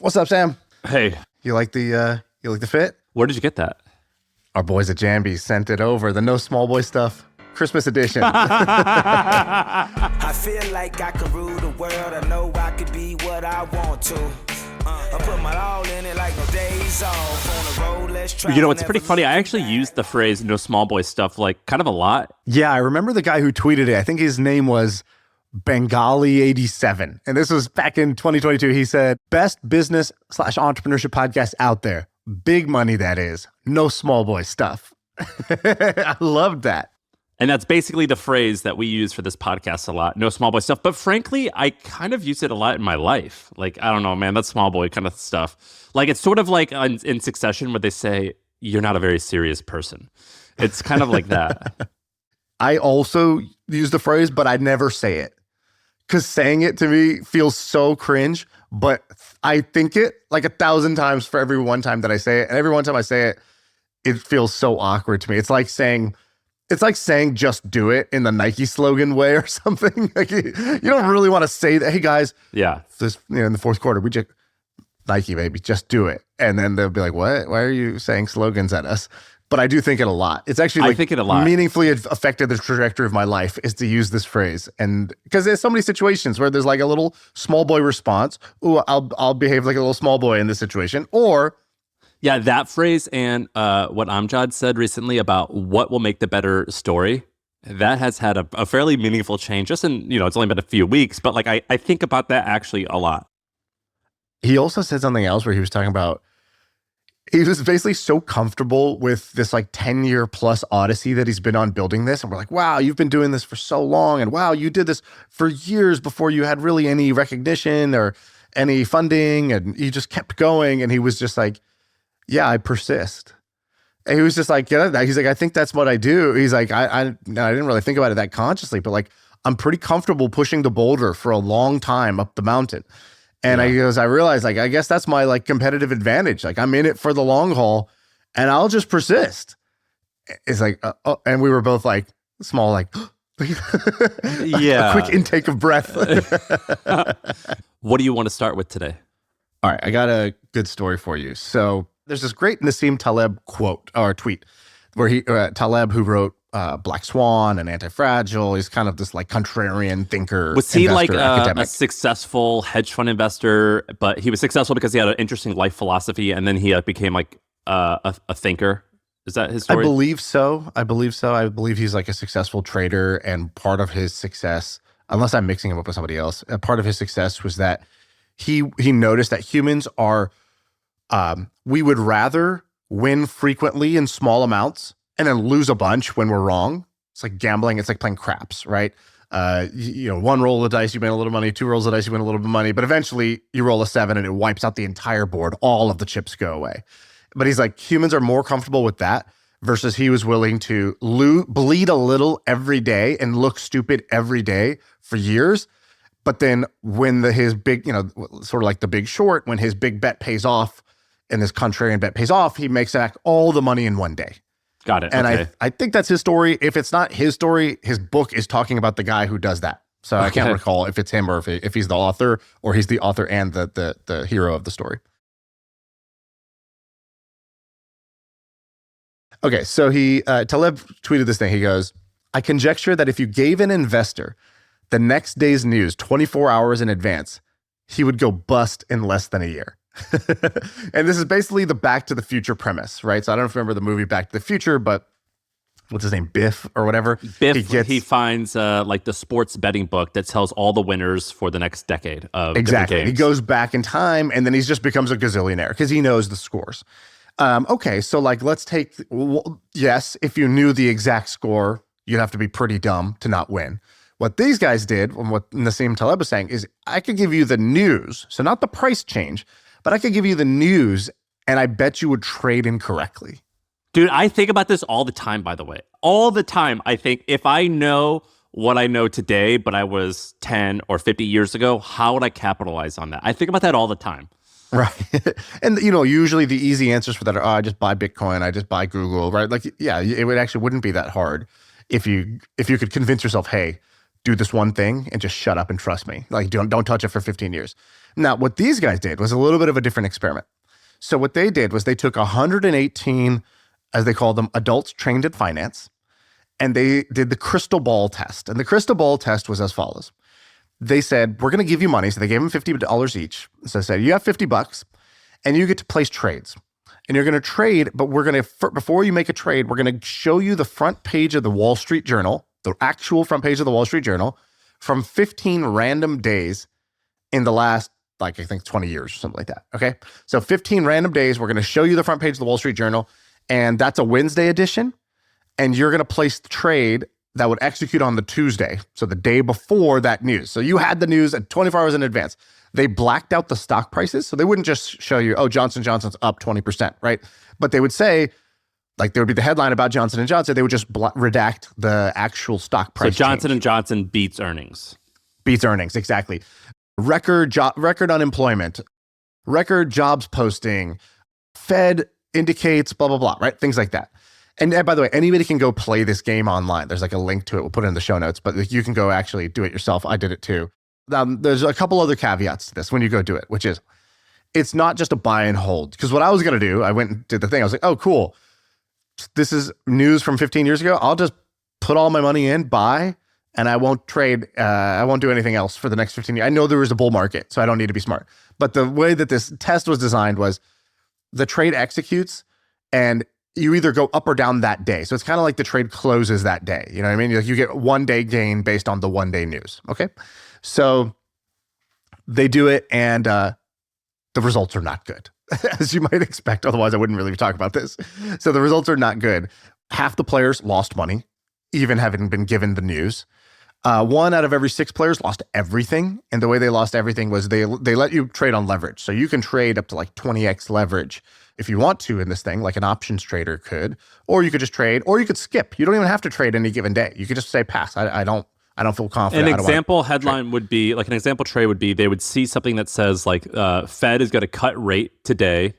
What's up, Sam? Hey, You like the fit? where did you get that? Our boys at Jambi sent it over. The No Small Boy Stuff Christmas edition. I feel like I can rule the world. I know I could be what I want to. I put my all in it like no days off. On the road, let's try. You know, it's pretty funny. I actually used the phrase "no small boy stuff" like kind of a lot. Yeah, I remember the guy who tweeted it. I think his name was Bengali87. And this was back in 2022. He said, best business/entrepreneurship podcast out there. Big money, that is. No small boy stuff. I loved that. And that's basically the phrase that we use for this podcast a lot. No small boy stuff. But frankly, I kind of use it a lot in my life. Like, I don't know, man, that small boy kind of stuff. Like, it's sort of like in Succession where they say, you're not a very serious person. It's kind of like that. I also use the phrase, but I never say it. Because saying it to me feels so cringe, but I think it like 1,000 times for every one time that I say it. And every one time I say it, it feels so awkward to me. It's like saying just do it in the Nike slogan way or something. Like you don't really want to say that. Hey guys, yeah, this in the fourth quarter, we just Nike baby, just do it. And then they'll be like, what? Why are you saying slogans at us? But I do think it a lot. It's actually like I think it a lot. Meaningfully affected the trajectory of my life is to use this phrase. And because there's so many situations where there's like a little small boy response. Ooh, I'll behave like a little small boy in this situation. Or yeah, that phrase and what Amjad said recently about what will make the better story, that has had a fairly meaningful change. Just in, it's only been a few weeks, but like I think about that actually a lot. He also said something else where he was talking about, he was basically so comfortable with this like 10-year plus odyssey that he's been on building this. And we're like, wow, you've been doing this for so long. And wow, you did this for years before you had really any recognition or any funding. And you just kept going. And he was just like, yeah, I persist. And he was just like, yeah, he's like, I think that's what I do. He's like, I didn't really think about it that consciously, but like, I'm pretty comfortable pushing the boulder for a long time up the mountain. And I realized, like, I guess that's my like competitive advantage. Like, I'm in it for the long haul, and I'll just persist. It's like, and we were both like small, like, yeah, a quick intake of breath. What do you want to start with today? All right, I got a good story for you. So there's this great Nassim Taleb quote or tweet where Taleb, who wrote Black Swan and Anti-Fragile, he's kind of this like contrarian thinker. Was he like a successful hedge fund investor, but he was successful because he had an interesting life philosophy, and then he became like a thinker? Is that his story? I believe so. I believe he's like a successful trader, and part of his success, unless I'm mixing him up with somebody else, part of his success was that he noticed that humans are, we would rather win frequently in small amounts and then lose a bunch when we're wrong. It's like gambling. It's like playing craps, right? One roll of the dice, you win a little money. 2 rolls of the dice, you win a little bit of money. But eventually you roll a 7 and it wipes out the entire board. All of the chips go away. But he's like, humans are more comfortable with that versus he was willing to bleed a little every day and look stupid every day for years. But then when his big, sort of like the Big Short, when his big bet pays off and this contrarian bet pays off, he makes back all the money in one day. Got it. And okay. I think that's his story. If it's not his story, his book is talking about the guy who does that. So I can't recall if it's him or if he's the author or he's the author and the hero of the story. Okay, so Taleb tweeted this thing. He goes, I conjecture that if you gave an investor the next day's news 24 hours in advance, he would go bust in less than a year. And this is basically the Back to the Future premise, right? So I don't know if you remember the movie Back to the Future, but what's his name? Biff or whatever? Biff, he finds like the sports betting book that tells all the winners for the next decade of exactly. Games. He goes back in time and then he just becomes a gazillionaire because he knows the scores. Okay, so like let's take, yes, if you knew the exact score, you'd have to be pretty dumb to not win. What these guys did, and what Nassim Taleb was saying, is I could give you the news, so not the price change, but I could give you the news, and I bet you would trade incorrectly. Dude, I think about this all the time, by the way. All the time, I think if I know what I know today, but I was 10 or 50 years ago, how would I capitalize on that? I think about that all the time. Right. And, usually the easy answers for that are, I just buy Bitcoin, I just buy Google, right? Like, yeah, it wouldn't be that hard if you could convince yourself, hey, do this one thing and just shut up and trust me. Like, don't touch it for 15 years. Now, what these guys did was a little bit of a different experiment. So what they did was they took 118, as they call them, adults trained in finance, and they did the crystal ball test. And the crystal ball test was as follows. They said, we're going to give you money. So they gave them $50 each. So they said, you have $50 and you get to place trades. And you're going to trade, but we're going to, before you make a trade, we're going to show you the front page of the Wall Street Journal, the actual front page of the Wall Street Journal, from 15 random days in the last, like, I think 20 years or something like that. Okay. So 15 random days, we're going to show you the front page of the Wall Street Journal. And that's a Wednesday edition. And you're going to place the trade that would execute on the Tuesday. So the day before that news. So you had the news at 24 hours in advance. They blacked out the stock prices. So they wouldn't just show you, oh, Johnson & Johnson's up 20%, right? But they would say, like, there would be the headline about Johnson & Johnson. They would just redact the actual stock price. So Johnson change. & Johnson beats earnings. Beats earnings, exactly. Record unemployment, record jobs posting, Fed indicates blah, blah, blah, right? Things like that. And by the way, anybody can go play this game online. There's like a link to it. We'll put it in the show notes, but you can go actually do it yourself. I did it too. There's a couple other caveats to this when you go do it, which is it's not just a buy and hold. Because what I was going to do, I went and did the thing. I was like, oh, cool. This is news from 15 years ago. I'll just put all my money in, buy, and I won't trade. I won't do anything else for the next 15 years. I know there is a bull market, so I don't need to be smart. But the way that this test was designed was the trade executes and you either go up or down that day. So it's kind of like the trade closes that day. You know what I mean? You get 1 day gain based on the 1 day news. Okay. So they do it and the results are not good, as you might expect. Otherwise, I wouldn't really be talking about this. So the results are not good. Half the players lost money, even having been given the news. 1 out of every 6 players lost everything. And the way they lost everything was they let you trade on leverage. So you can trade up to like 20x leverage if you want to in this thing, like an options trader could, or you could just trade, or you could skip. You don't even have to trade any given day. You could just say pass. I don't feel confident. An example headline would be, like an example trade would be, they would see something that says like Fed is going to cut rate today.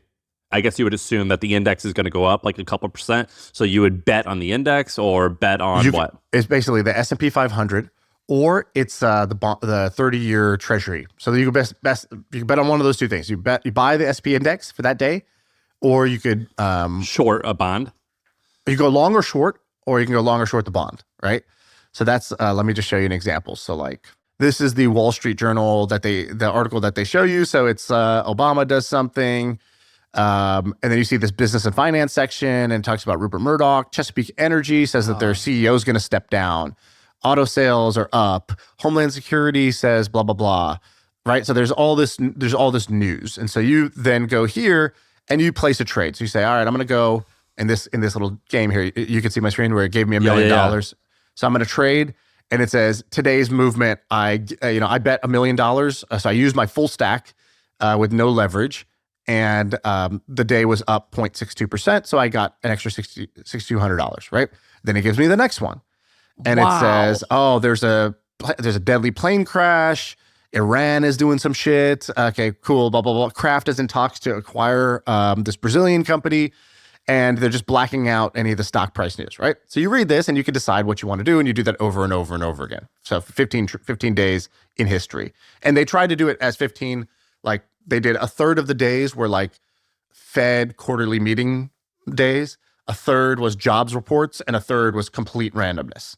I guess you would assume that the index is going to go up like a couple percent. So you would bet on the index or bet on what? It's basically the S&P 500 or it's the 30-year treasury. So you could you can bet on one of those two things. You buy the S&P index for that day, or you could short a bond. You go long or short, or you can go long or short the bond, right? So that's let me just show you an example. So like this is the Wall Street Journal the article that they show you. So it's Obama does something. And then you see this business and finance section and talks about Rupert Murdoch. Chesapeake Energy says that their CEO is going to step down. Auto sales are up. Homeland Security says blah, blah, blah. Right. So there's all this news. And so you then go here and you place a trade. So you say, all right, I'm going to go in this little game here. You can see my screen where it gave me $1 million. Yeah. So I'm going to trade. And it says today's movement, I bet $1 million. So I used my full stack with no leverage. And the day was up 0.62%. So I got an extra $6,200, right? Then it gives me the next one. And It says, oh, there's a deadly plane crash. Iran is doing some shit. Okay, cool, blah, blah, blah. Kraft is in talks to acquire this Brazilian company. And they're just blacking out any of the stock price news, right? So you read this and you can decide what you want to do. And you do that over and over and over again. So 15 days in history. And they tried to do it as 15, like, they did a third of the days were like Fed quarterly meeting days. A third was jobs reports, and a third was complete randomness.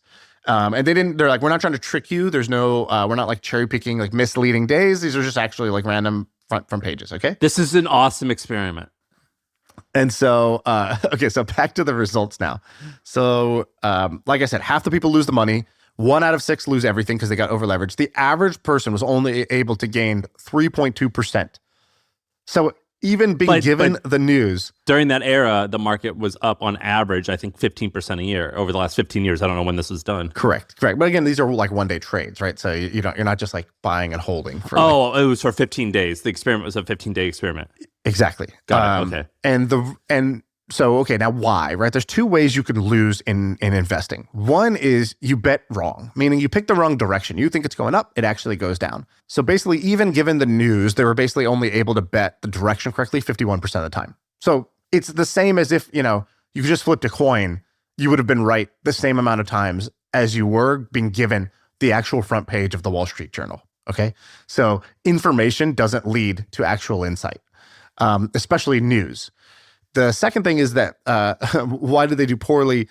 And they're like, we're not trying to trick you. There's no, we're not like cherry picking like misleading days. These are just actually like random front pages. Okay. This is an awesome experiment. And so, okay, so back to the results now. So, like I said, half the people lose the money. 1 out of 6 lose everything because they got over leveraged. The average person was only able to gain 3.2%. So even being given the news. During that era, the market was up on average, I think 15% a year over the last 15 years. I don't know when this was done. Correct. But again, these are like 1 day trades, right? So you're not just like buying and holding. For it was for 15 days. The experiment was a 15-day experiment. Exactly. Got it. Okay. So, okay, now why, right? There's 2 ways you can lose in investing. One is you bet wrong, meaning you pick the wrong direction. You think it's going up, it actually goes down. So basically, even given the news, they were basically only able to bet the direction correctly 51% of the time. So it's the same as if, you just flipped a coin, you would have been right the same amount of times as you were being given the actual front page of the Wall Street Journal. Okay. So information doesn't lead to actual insight, especially news. The second thing is that why did they do poorly?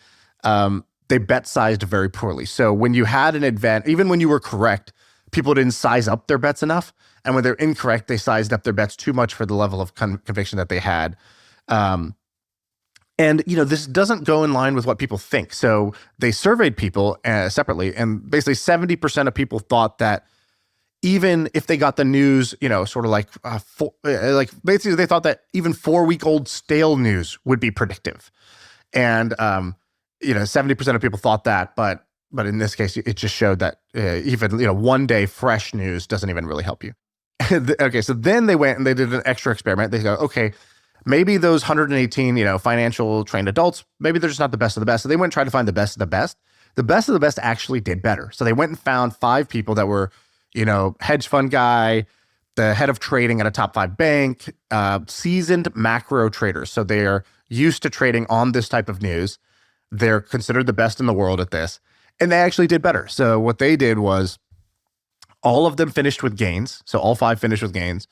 They bet sized very poorly. So when you had an event, even when you were correct, people didn't size up their bets enough. And when they're incorrect, they sized up their bets too much for the level of conviction that they had. And, this doesn't go in line with what people think. So they surveyed people separately, and basically 70% of people thought that even if they got the news, sort of basically they thought that even 4-week-old stale news would be predictive. And, 70% of people thought that, but in this case, it just showed that even, one day fresh news doesn't even really help you. Okay, so then they went and they did an extra experiment. They go, okay, maybe those 118, financial trained adults, maybe they're just not the best of the best. So they went and tried to find the best of the best. The best of the best actually did better. So they went and found 5 people that were, hedge fund guy, the head of trading at a top 5 bank, seasoned macro traders. So they're used to trading on this type of news. They're considered the best in the world at this. And they actually did better. So what they did was all of them finished with gains. So all 5 finished with gains.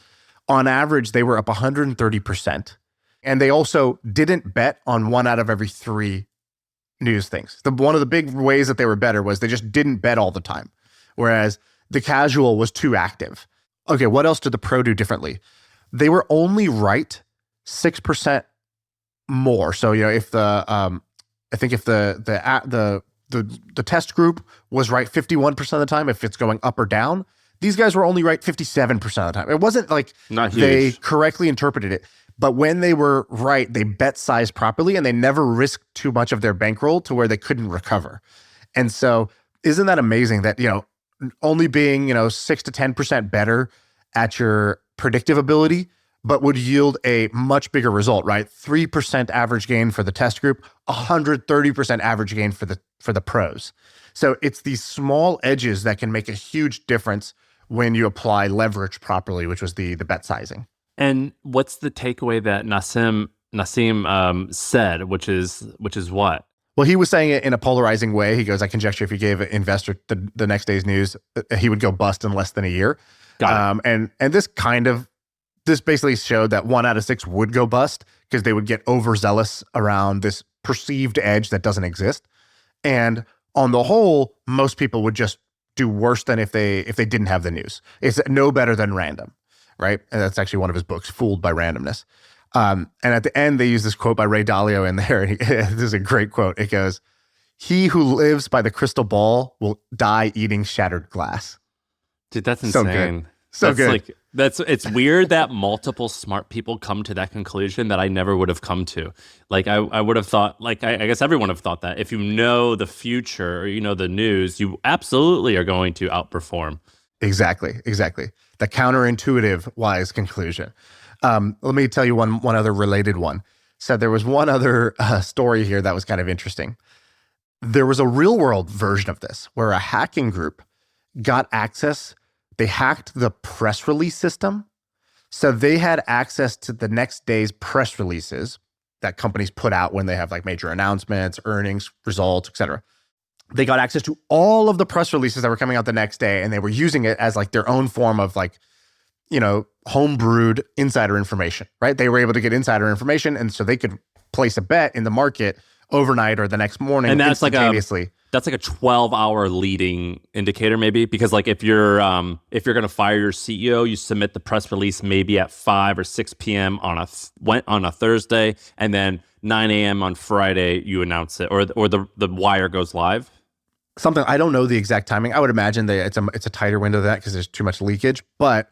On average, they were up 130%. And they also didn't bet on 1 out of every 3 news things. One of the big ways that they were better was they just didn't bet all the time. Whereas the casual was too active. Okay, what else did the pro do differently? They were only right 6% more. So, if the test group was right 51% of the time, if it's going up or down, these guys were only right 57% of the time. It wasn't like they correctly interpreted it. But when they were right, they bet size properly and they never risked too much of their bankroll to where they couldn't recover. And so isn't that amazing that, only being, 6 to 10% better at your predictive ability, but would yield a much bigger result, right? 3% average gain for the test group, 130% average gain for the pros. So it's these small edges that can make a huge difference when you apply leverage properly, which was the bet sizing. And what's the takeaway that Nassim said, which is what? Well, he was saying it in a polarizing way. He goes, I conjecture if you gave an investor the next day's news, he would go bust in less than a year. Got it. And this basically showed that 1 out of 6 would go bust because they would get overzealous around this perceived edge that doesn't exist. And on the whole, most people would just do worse than if they didn't have the news. It's no better than random, right? And that's actually one of his books, Fooled by Randomness. And at the end, they use this quote by Ray Dalio in there. And this is a great quote. It goes, "He who lives by the crystal ball will die eating shattered glass." Dude, that's insane. So good. It's weird that multiple smart people come to that conclusion that I never would have come to. Like I would have thought, like I guess everyone would have thought that if you know the future or the news, you absolutely are going to outperform. Exactly. The counterintuitive wise conclusion. Let me tell you one other related one. So there was one other story here that was kind of interesting. There was a real world version of this where a hacking group got access. They hacked the press release system. So they had access to the next day's press releases that companies put out when they have like major announcements, earnings, results, etc. They got access to all of the press releases that were coming out the next day, and they were using it as like their own form of like, homebrewed insider information, right? They were able to get insider information, and so they could place a bet in the market overnight or the next morning, and that's instantaneously. That's like a 12-hour leading indicator, maybe, because like if you're going to fire your CEO, you submit the press release maybe at 5 or 6 p.m. on a Thursday, and then 9 a.m. on Friday you announce it, or the wire goes live. Something I don't know the exact timing. I would imagine that it's a tighter window of that because there's too much leakage. But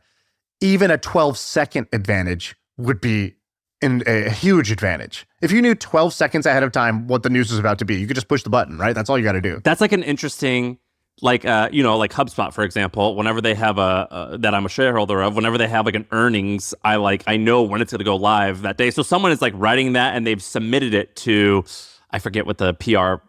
even a 12-second advantage would be a huge advantage. If you knew 12 seconds ahead of time what the news was about to be, you could just push the button, right? That's all you got to do. That's like an interesting, like HubSpot, for example. Whenever they have that I'm a shareholder of, whenever they have like an earnings, I know when it's going to go live that day. So someone is like writing that and they've submitted it to, I forget what the PR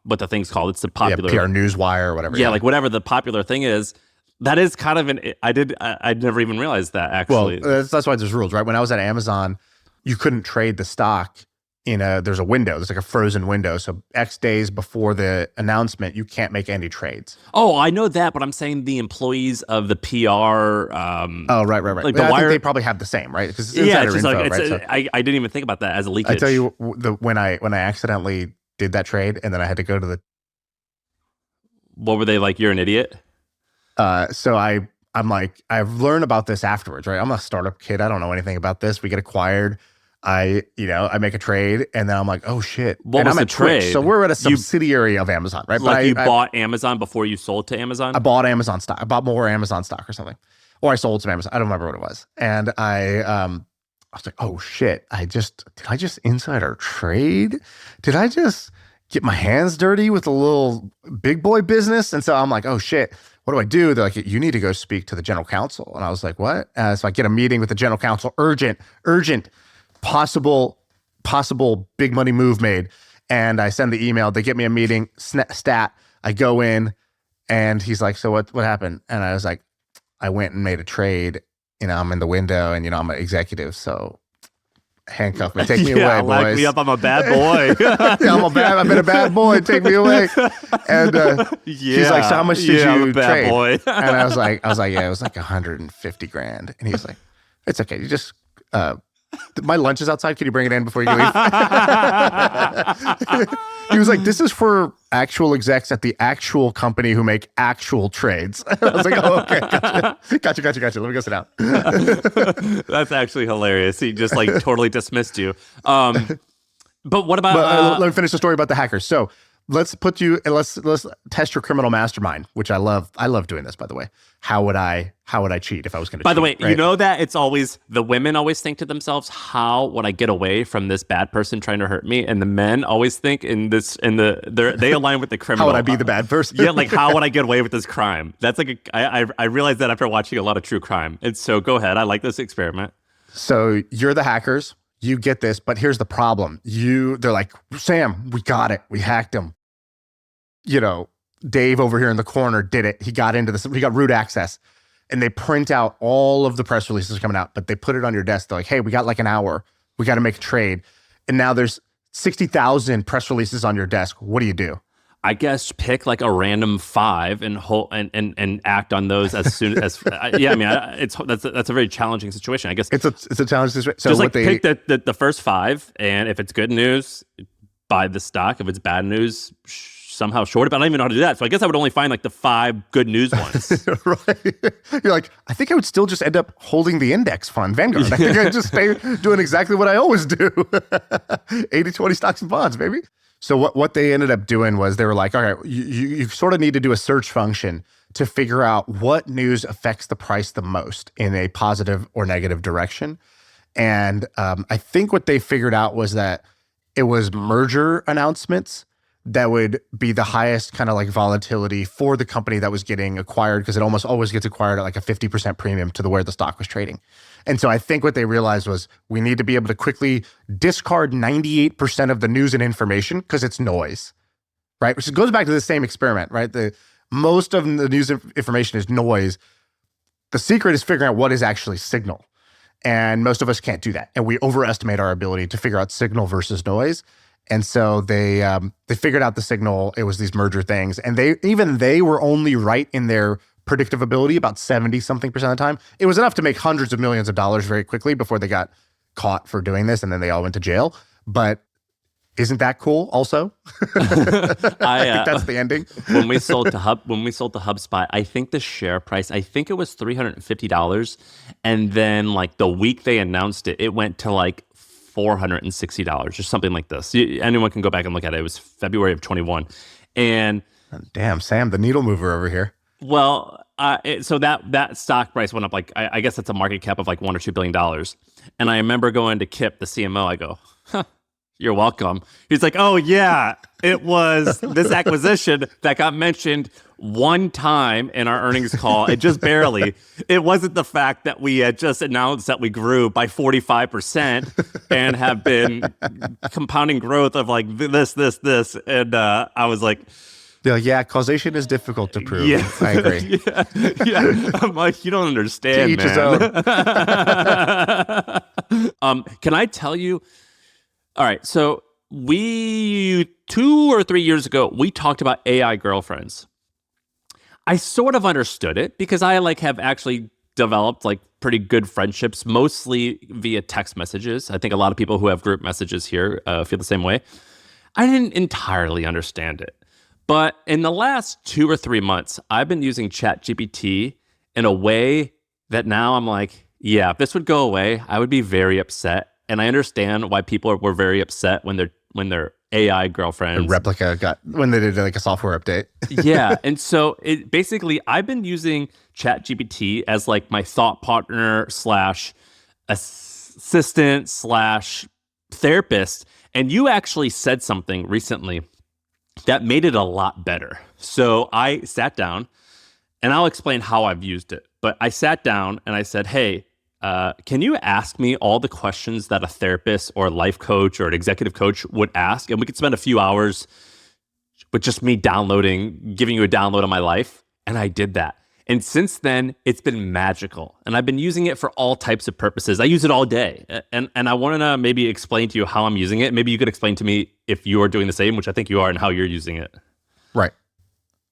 what the thing's called. It's the popular PR Newswire or whatever. Yeah, like whatever the popular thing is. That is kind of I'd never even realized that, actually. Well, that's why there's rules, right? When I was at Amazon, you couldn't trade the stock there's a window. There's like a frozen window. So X days before the announcement, you can't make any trades. Oh, I know that, but I'm saying the employees of the PR. Oh, right. Like I the wire. think they probably have the same, right? Because it's Yeah, insider it's just info, like right? So I didn't even think about that as a leakage. I tell you, when I accidentally did that trade, and then I had to go to the. What were they like? You're an idiot. So I'm like, I've learned about this afterwards, right? I'm a startup kid. I don't know anything about this. We get acquired. I make a trade, and then I'm like, oh shit. What and was I'm the at Twitch, trade? so we're at a subsidiary of Amazon, right? Like but you bought Amazon before you sold to Amazon? I bought Amazon stock. I bought more Amazon stock or something. Or I sold some Amazon. I don't remember what it was. And I was like, oh shit. Did I just insider trade? Did I just get my hands dirty with a little big boy business? And so I'm like, oh shit. What do I do? They're like, you need to go speak to the general counsel. And I was like, what? So I get a meeting with the general counsel, urgent, possible big money move made. And I send the email. They get me a meeting, stat. I go in, and he's like, so what happened? And I was like, I went and made a trade. I'm in the window, and I'm an executive, so handcuff me, take me away, boys. Lock me up. I'm a bad boy. I've been a bad boy. Take me away. And he's like, so how much did I'm you a bad trade? boy. And I was like, yeah, it was like 150 grand. And he's like, it's okay. You just my lunch is outside. Can you bring it in before you leave? He was like, this is for actual execs at the actual company who make actual trades. I was like, oh, okay, gotcha. Let me go sit down. That's actually hilarious. He just like totally dismissed you. But what about? Let me finish the story about the hackers. So let's test your criminal mastermind, which I love. I love doing this, by the way. How would I cheat if I was going to? By the way, right? you know that it's always the women always think to themselves, how would I get away from this bad person trying to hurt me? And the men always think they align with the criminal. How would I be the bad person? Yeah, like how would I get away with this crime? That's like I realized that after watching a lot of true crime. And so go ahead. I like this experiment. So you're the hackers. You get this, but here's the problem. They're like, Sam, we got it. We hacked him. Dave over here in the corner did it. He got into this. He got root access, and they print out all of the press releases coming out, but they put it on your desk. They're like, hey, we got like an hour. We got to make a trade. And now there's 60,000 press releases on your desk. What do you do? I guess pick like a random 5 and act on those as soon as. Yeah, I mean, that's a very challenging situation. I guess it's a challenging situation. So just like pick the first 5, and if it's good news, buy the stock. If it's bad news, somehow short it. But I don't even know how to do that. So I guess I would only find like the 5 good news ones. Right? You're like, I think I would still just end up holding the index fund, Vanguard. I think I'd just stay doing exactly what I always do. 80-20 stocks and bonds, baby. So what they ended up doing was they were like, all right, you sort of need to do a search function to figure out what news affects the price the most in a positive or negative direction. And I think what they figured out was that it was merger announcements that would be the highest kind of like volatility for the company that was getting acquired, because it almost always gets acquired at like a 50% premium to where the stock was trading. And so I think what they realized was we need to be able to quickly discard 98% of the news and information because it's noise, right? Which goes back to the same experiment, right? Most of the news information is noise. The secret is figuring out what is actually signal. And most of us can't do that. And we overestimate our ability to figure out signal versus noise. And so they figured out the signal. It was these merger things. And they were only right in their predictive ability about 70-something% of the time. It was enough to make hundreds of millions of dollars very quickly before they got caught for doing this. And then they all went to jail. But isn't that cool also? I think that's the ending. when we sold to HubSpot, I think the share price, I think it was $350. And then like the week they announced it, it went to like $460 or something like this. Anyone can go back and look at it. It was February of 21. And damn, Sam, the needle mover over here. Well, so that stock price went up like, I guess that's a market cap of like $1 or $2 billion. And I remember going to Kip, the CMO, I go, you're welcome. He's like, oh yeah, it was this acquisition that got mentioned one time in our earnings call. It just barely. It wasn't the fact that we had just announced that we grew by 45% and have been compounding growth of like this. And I was like, yeah, causation is difficult to prove. Yeah. I agree. Yeah. I'm like, you don't understand, to each man. his own. Can I tell you, All right. So 2 or 3 years ago, we talked about AI girlfriends. I sort of understood it because I have actually developed pretty good friendships, mostly via text messages. I think a lot of people who have group messages here feel the same way. I didn't entirely understand it. But in the last 2 or 3 months, I've been using ChatGPT in a way that now I'm like, yeah, if this would go away, I would be very upset. And I understand why people were very upset when their AI girlfriends. The replica got when they did a software update. Yeah. And so it basically, I've been using ChatGPT as my thought partner / assistant / therapist. And you actually said something recently that made it a lot better. So I sat down, and I'll explain how I've used it. But I sat down and I said, hey, can you ask me all the questions that a therapist or a life coach or an executive coach would ask? And we could spend a few hours with just me giving you a download of my life. And I did that. And since then, it's been magical. And I've been using it for all types of purposes. I use it all day. And I want to maybe explain to you how I'm using it. Maybe you could explain to me if you are doing the same, which I think you are, and how you're using it. Right.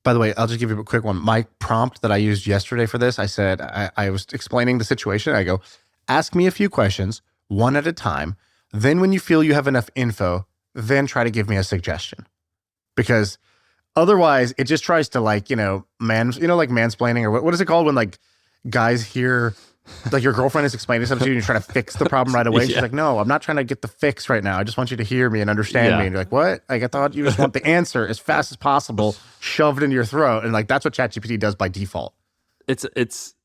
By the way, I'll just give you a quick one. My prompt that I used yesterday for this, I said, I was explaining the situation. I go, ask me a few questions, one at a time. Then when you feel you have enough info, then try to give me a suggestion. Because otherwise, it just tries to mansplaining, or what is it called when guys hear your girlfriend is explaining something to you and you're trying to fix the problem right away. Yeah. She's like, no, I'm not trying to get the fix right now. I just want you to hear me and understand me. And you're like, what? I thought you just want the answer as fast as possible shoved into your throat. And that's what ChatGPT does by default.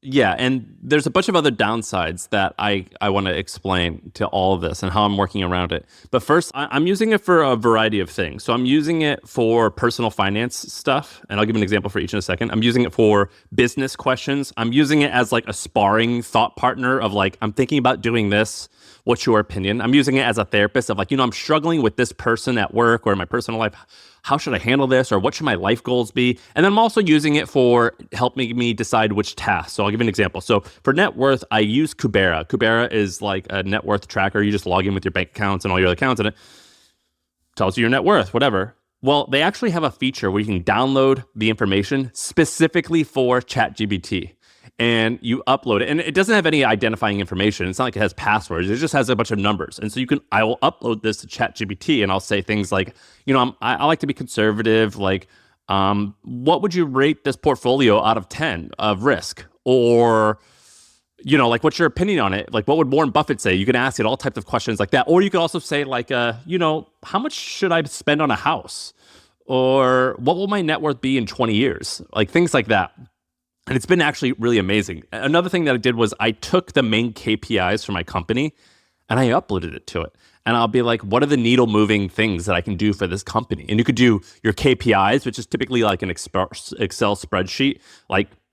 Yeah. And there's a bunch of other downsides that I want to explain to all of this and how I'm working around it. But first, I'm using it for a variety of things. So I'm using it for personal finance stuff. And I'll give an example for each in a second. I'm using it for business questions. I'm using it as a sparring thought partner of I'm thinking about doing this. What's your opinion? I'm using it as a therapist of I'm struggling with this person at work or in my personal life. How should I handle this? Or what should my life goals be? And then I'm also using it for helping me decide which tasks. So I'll give you an example. So for net worth, I use Kubera. Kubera is a net worth tracker. You just log in with your bank accounts and all your other accounts, and it tells you your net worth, whatever. Well, they actually have a feature where you can download the information specifically for ChatGPT. And you upload it, and it doesn't have any identifying information. It's not like it has passwords. It just has a bunch of numbers. And so I will upload this to ChatGPT, and I'll say things like, I like to be conservative. What would you rate this portfolio out of 10 of risk? Or, what's your opinion on it? What would Warren Buffett say? You can ask it all types of questions like that. Or you could also say how much should I spend on a house? Or what will my net worth be in 20 years? Things like that. And it's been actually really amazing. Another thing that I did was I took the main KPIs for my company and I uploaded it to it. And I'll be like, what are the needle moving things that I can do for this company? And you could do your KPIs, which is typically an Excel spreadsheet,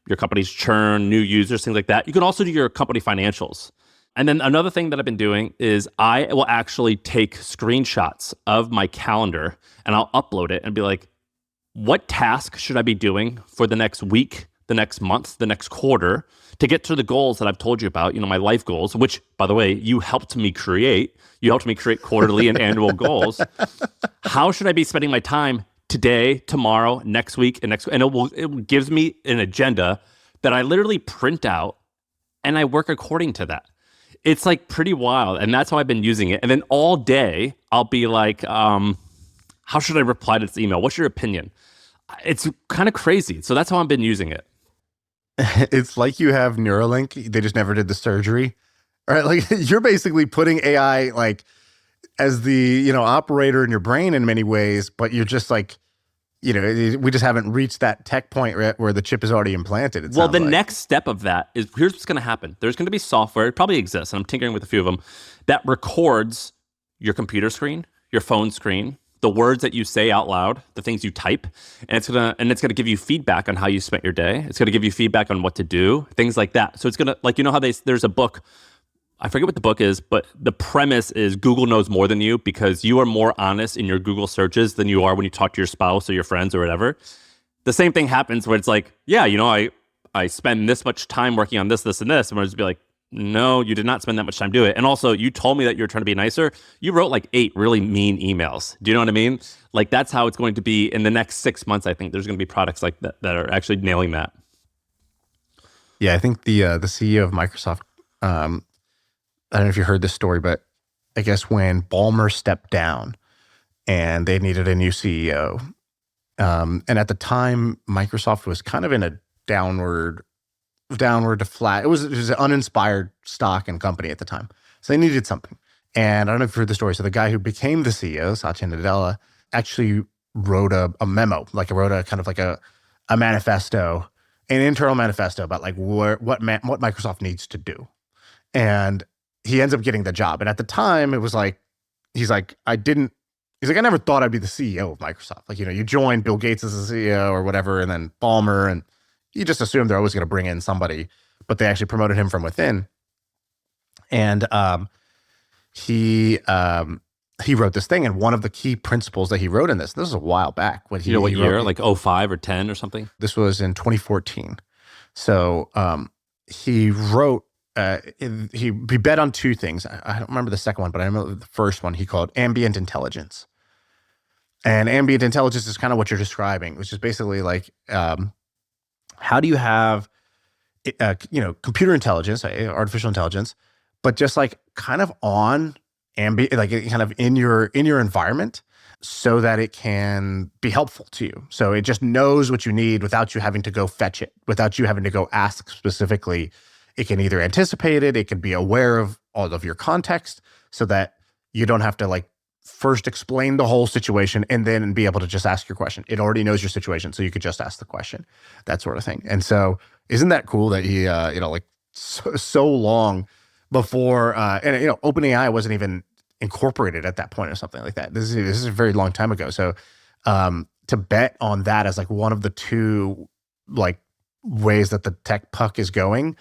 your company's churn, new users, things like that. You can also do your company financials. And then another thing that I've been doing is I will actually take screenshots of my calendar and I'll upload it and be like, what task should I be doing for the next week, the next month, the next quarter to get to the goals that I've told you about, my life goals, which, by the way, you helped me create. You helped me create quarterly and annual goals. How should I be spending my time today, tomorrow, next week, and next? And it gives me an agenda that I literally print out and I work according to that. It's pretty wild. And that's how I've been using it. And then all day I'll be like, how should I reply to this email? What's your opinion? It's kind of crazy. So that's how I've been using it. It's like you have Neuralink. They just never did the surgery. All right. You're basically putting AI as the, operator in your brain in many ways, but you're just we just haven't reached that tech point where the chip is already implanted. Well, the next step of that is, here's what's going to happen. There's going to be software, it probably exists, and I'm tinkering with a few of them, that records your computer screen, your phone screen, the words that you say out loud, the things you type, and it's gonna give you feedback on how you spent your day. It's gonna give you feedback on what to do, things like that. So it's gonna, how there's a book, I forget what the book is, but the premise is Google knows more than you because you are more honest in your Google searches than you are when you talk to your spouse or your friends or whatever. The same thing happens where it's I spend this much time working on this, this, and this, and we'll just be like, no, you did not spend that much time to do it. And also, you told me that you're trying to be nicer. You wrote like 8 really mean emails. Do you know what I mean? Like, that's how it's going to be in the next 6 months. I think there's going to be products like that that are actually nailing that. Yeah, I think the CEO of Microsoft, I don't know if you heard this story, but I guess when Ballmer stepped down and they needed a new CEO, and at the time, Microsoft was kind of in a downward to flat. It was an uninspired stock and company at the time. So they needed something. And I don't know if you heard the story. So the guy who became the CEO, Satya Nadella, actually wrote a memo, like wrote a kind of like a manifesto, an internal manifesto about like what Microsoft needs to do. And he ends up getting the job. And at the time, it was like, he's like, I never thought I'd be the CEO of Microsoft. Like, you joined Bill Gates as the CEO or whatever, and then Ballmer, and you just assumed they're always going to bring in somebody, but they actually promoted him from within. And he wrote this thing, and one of the key principles that he wrote in this was a while back. What year? Like 05 or 10 or something? This was in 2014. So he wrote, he bet on 2 things. I don't remember the second one, but I remember the first one he called ambient intelligence. And ambient intelligence is kind of what you're describing, which is basically like, how do you have, computer intelligence, artificial intelligence, but just like kind of on ambient, like kind of in your environment, so that it can be helpful to you. So it just knows what you need without you having to go fetch it, without you having to go ask specifically. It can either anticipate it, it can be aware of all of your context, so that you don't have to like first explain the whole situation and then be able to just ask your question. It already knows your situation, so you could just ask the question, that sort of thing. And so isn't that cool that he, like so long before, and OpenAI wasn't even incorporated at that point or something like that. This is a very long time ago. So to bet on that as like one of the 2 like ways that the tech puck is going,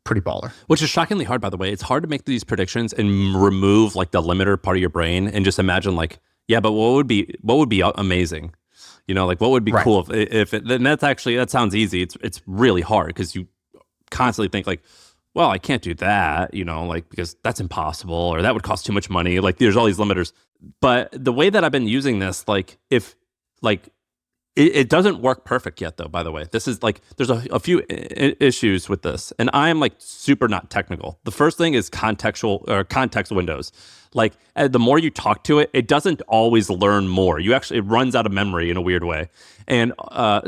pretty baller. Which is shockingly hard, by the way. It's hard to make these predictions and remove like the limiter part of your brain and just imagine like, yeah, but what would be amazing? Like what would be cool if it, then that sounds easy. It's really hard because you constantly think like, well, I can't do that, like because that's impossible or that would cost too much money. Like there's all these limiters. But the way that I've been using this, like if like it doesn't work perfect yet, though, by the way. This is like, there's a few issues with this. And I am like super not technical. The first thing is context windows. Like the more you talk to it, it doesn't always learn more. It runs out of memory in a weird way. And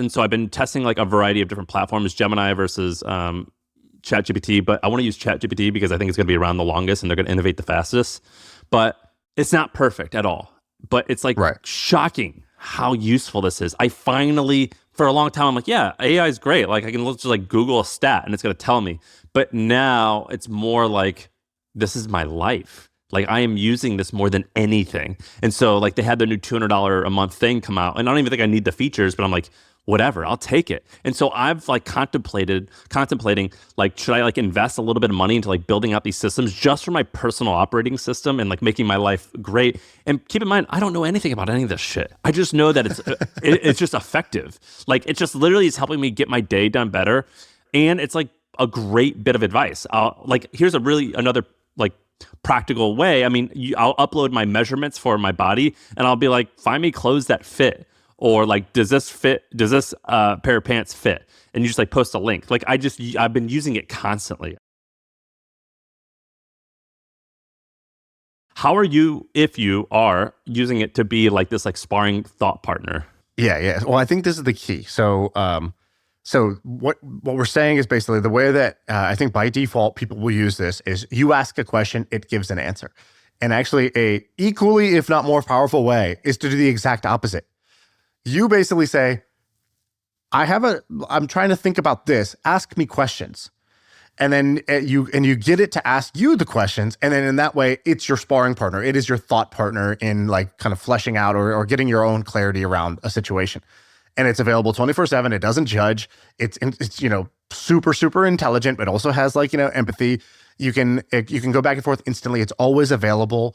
so I've been testing like a variety of different platforms, Gemini versus ChatGPT. But I want to use ChatGPT because I think it's going to be around the longest and they're going to innovate the fastest. But it's not perfect at all. But it's like shocking how useful this is. I finally, for a long time, I'm like, yeah, AI is great. Like I can just like Google a stat and it's going to tell me. But now it's more like, this is my life. Like I am using this more than anything. And so like they had their new $200 a month thing come out. And I don't even think I need the features, but I'm like, whatever, I'll take it. And so I've like contemplating like, should I like invest a little bit of money into like building out these systems just for my personal operating system and like making my life great? And keep in mind, I don't know anything about any of this shit. I just know that it's just effective. Like it just literally is helping me get my day done better. And it's like a great bit of advice. Like here's another like practical way. I mean, I'll upload my measurements for my body and I'll be like, find me clothes that fit. Or like, does this pair of pants fit? And you just like post a link. Like I've been using it constantly. How are you, if you are using it to be like this like sparring thought partner? Yeah. Well, I think this is the key. So what we're saying is basically the way that I think by default people will use this is you ask a question, it gives an answer. And actually a equally, if not more powerful way is to do the exact opposite. You basically say, I'm trying to think about this. Ask me questions. And then you get it to ask you the questions. And then in that way, it's your sparring partner. It is your thought partner in like kind of fleshing out or getting your own clarity around a situation. And it's available 24/7. It doesn't judge. It's super, super intelligent, but also has like, empathy. You can go back and forth instantly. It's always available.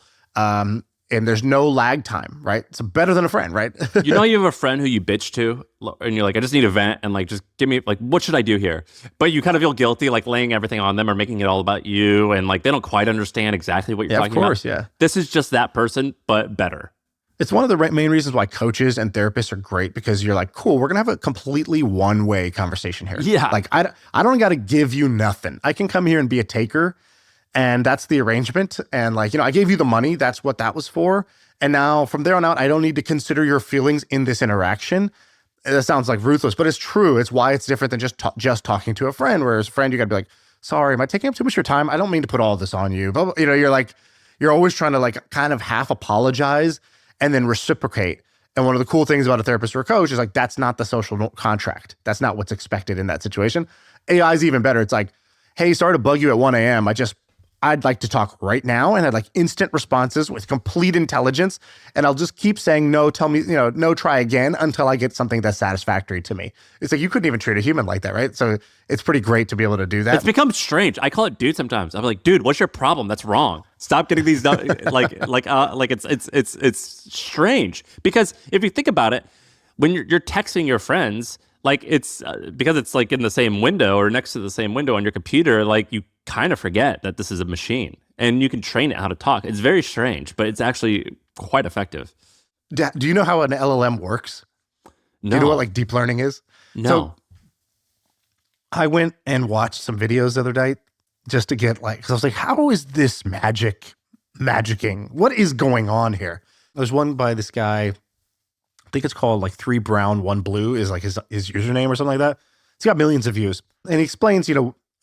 and there's no lag time, right? It's better than a friend, right? You know, you have a friend who you bitch to, and you're like, I just need a vent, and like, just give me, like, what should I do here? But you kind of feel guilty, like laying everything on them or making it all about you, and like, they don't quite understand exactly what you're talking about. Of course, yeah. This is just that person, but better. It's one of the main reasons why coaches and therapists are great, because you're like, cool, we're going to have a completely one-way conversation here. Yeah. Like, I don't got to give you nothing. I can come here and be a taker, and that's the arrangement. And like, I gave you the money. That's what that was for. And now from there on out, I don't need to consider your feelings in this interaction. That sounds like ruthless, but it's true. It's why it's different than just talking to a friend. Whereas a friend, you got to be like, sorry, am I taking up too much of your time? I don't mean to put all this on you. But you're always trying to like kind of half apologize and then reciprocate. And one of the cool things about a therapist or a coach is like, that's not the social contract. That's not what's expected in that situation. AI is even better. It's like, hey, sorry to bug you at 1 a.m. I'd like to talk right now, and I'd like instant responses with complete intelligence. And I'll just keep saying, no, tell me, no, try again until I get something that's satisfactory to me. It's like, you couldn't even treat a human like that, right? So it's pretty great to be able to do that. It's become strange. I call it dude sometimes. I'm like, dude, what's your problem? That's wrong. Stop getting these, it's strange. Because if you think about it, when you're texting your friends, like it's because it's like in the same window or next to the same window on your computer, like you kind of forget that this is a machine and you can train it how to talk. It's very strange, but it's actually quite effective. Do you know how an LLM works? No. Do you know what like deep learning is? No. So I went and watched some videos the other day just to get because I was like, how is this magicking? What is going on here? There's one by this guy, I think it's called like 3 Brown, 1 Blue is like his username or something like that. It's got millions of views. And he explains,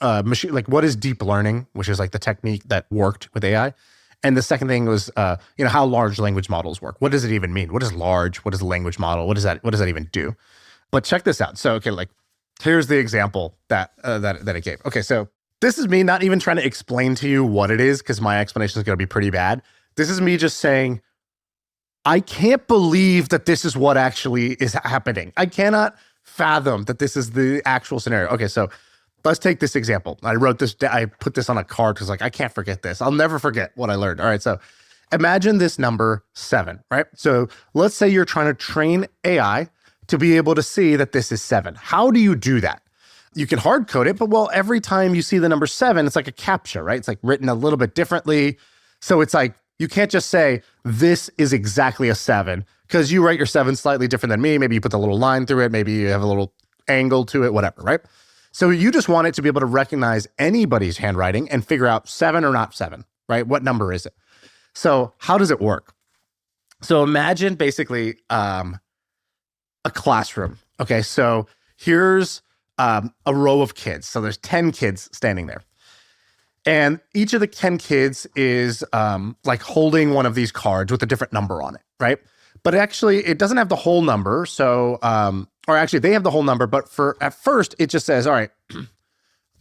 machine, like what is deep learning, which is like the technique that worked with AI. And the second thing was, how large language models work. What does it even mean? What is large? What is a language model? What does that even do? But check this out. So, okay, like here's the example that it gave. Okay, so this is me not even trying to explain to you what it is, because my explanation is going to be pretty bad. This is me just saying, I can't believe that this is what actually is happening. I cannot fathom that this is the actual scenario. Okay, so let's take this example. I put this on a card because I can't forget this. I'll never forget what I learned. All right, so imagine this number 7, right? So let's say you're trying to train AI to be able to see that this is 7. How do you do that? You can hard code it, but every time you see the number 7, it's like a CAPTCHA, right? It's like written a little bit differently. So it's like, you can't just say, this is exactly a 7, because you write your 7 slightly different than me. Maybe you put the little line through it. Maybe you have a little angle to it, whatever, right? So you just want it to be able to recognize anybody's handwriting and figure out 7 or not 7, right? What number is it? So how does it work? So imagine basically a classroom. Okay, so here's a row of kids. So there's 10 kids standing there. And each of the 10 kids is like holding one of these cards with a different number on it, right? But actually, it doesn't have the whole number. So, or actually, they have the whole number. But at first, it just says, all right,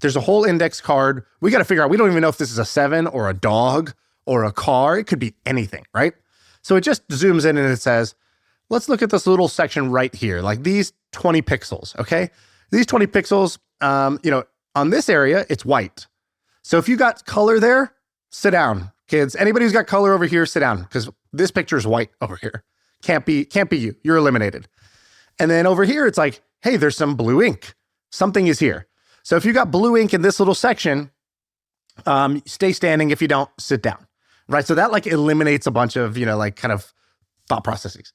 there's a whole index card. We got to figure out, we don't even know if this is a 7 or a dog or a car. It could be anything, right? So it just zooms in and it says, let's look at this little section right here, like these 20 pixels, okay? These 20 pixels, on this area, it's white. So if you got color there, sit down, kids. Anybody who's got color over here, sit down, because this picture is white over here. Can't be you. You're eliminated. And then over here, it's like, hey, there's some blue ink. Something is here. So if you got blue ink in this little section, stay standing. If you don't, sit down, right? So that like eliminates a bunch of, kind of thought processes.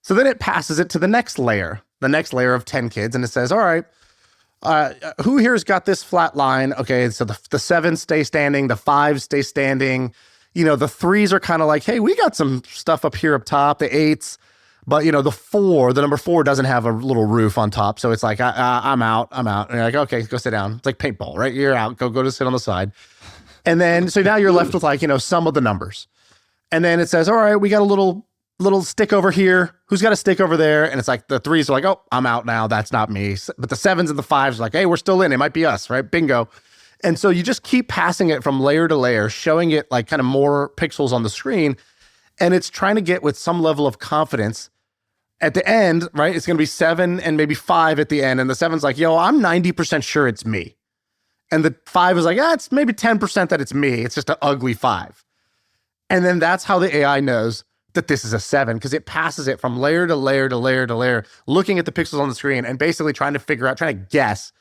So then it passes it to the next layer of 10 kids. And it says, all right, who here's got this flat line? Okay, so the 7s stay standing, the 5s stay standing. The 3s are kind of like, hey, we got some stuff up here up top, the 8s. But, the number 4 doesn't have a little roof on top. So it's like, I'm out. And you're like, okay, go sit down. It's like paintball, right? You're out. Go to sit on the side. And then, so now you're left with like, some of the numbers. And then it says, all right, we got a little stick over here. Who's got a stick over there? And it's like the 3s are like, oh, I'm out now. That's not me. But the 7s and the 5s are like, hey, we're still in. It might be us, right? Bingo. And so you just keep passing it from layer to layer, showing it like kind of more pixels on the screen. And it's trying to get with some level of confidence at the end, right? It's going to be 7 and maybe 5 at the end. And the 7's like, yo, I'm 90% sure it's me. And the 5 is like, it's maybe 10% that it's me. It's just an ugly 5. And then that's how the AI knows, that this is a 7 because it passes it from layer to layer to layer to layer, looking at the pixels on the screen and basically trying to guess,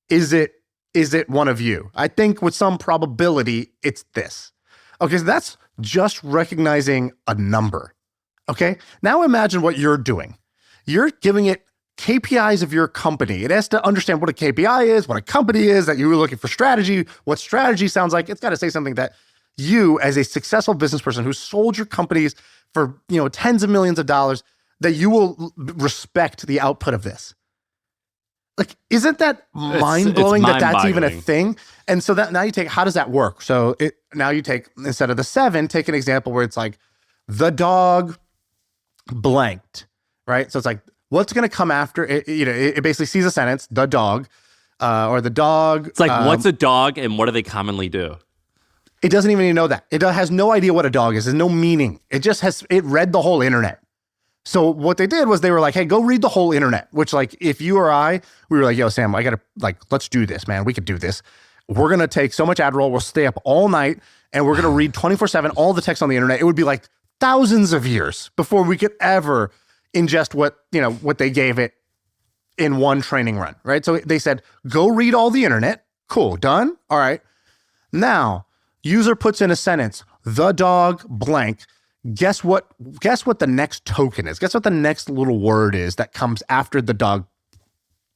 is it one of you? I think with some probability, it's this. Okay, so that's just recognizing a number. Okay, now imagine what you're doing. You're giving it KPIs of your company. It has to understand what a KPI is, what a company is, that you were looking for strategy, what strategy sounds like. It's got to say something that you, as a successful business person who sold your companies for tens of millions of dollars, that you will respect the output of this. Like, isn't that mind-blowing that that's even a thing? And so that now you take, how does that work? So now you take, instead of the 7, take an example where it's like, the dog blanked, right? So it's like, what's going to come after it? It basically sees a sentence, the dog, or the dog. It's like, what's a dog and what do they commonly do? It doesn't even know that. It has no idea what a dog is. There's no meaning. It read the whole internet. So what they did was they were like, hey, go read the whole internet, which, like, if you or I, we were like, yo, Sam, I got to, like, let's do this, man. We could do this. We're going to take so much Adderall. We'll stay up all night and we're going to read 24/7 all the text on the internet. It would be like thousands of years before we could ever ingest what they gave it in one training run, right? So they said, go read all the internet. Cool, done. All right. Now, user puts in a sentence, the dog blank. Guess what the next token is? Guess what the next little word is that comes after the dog?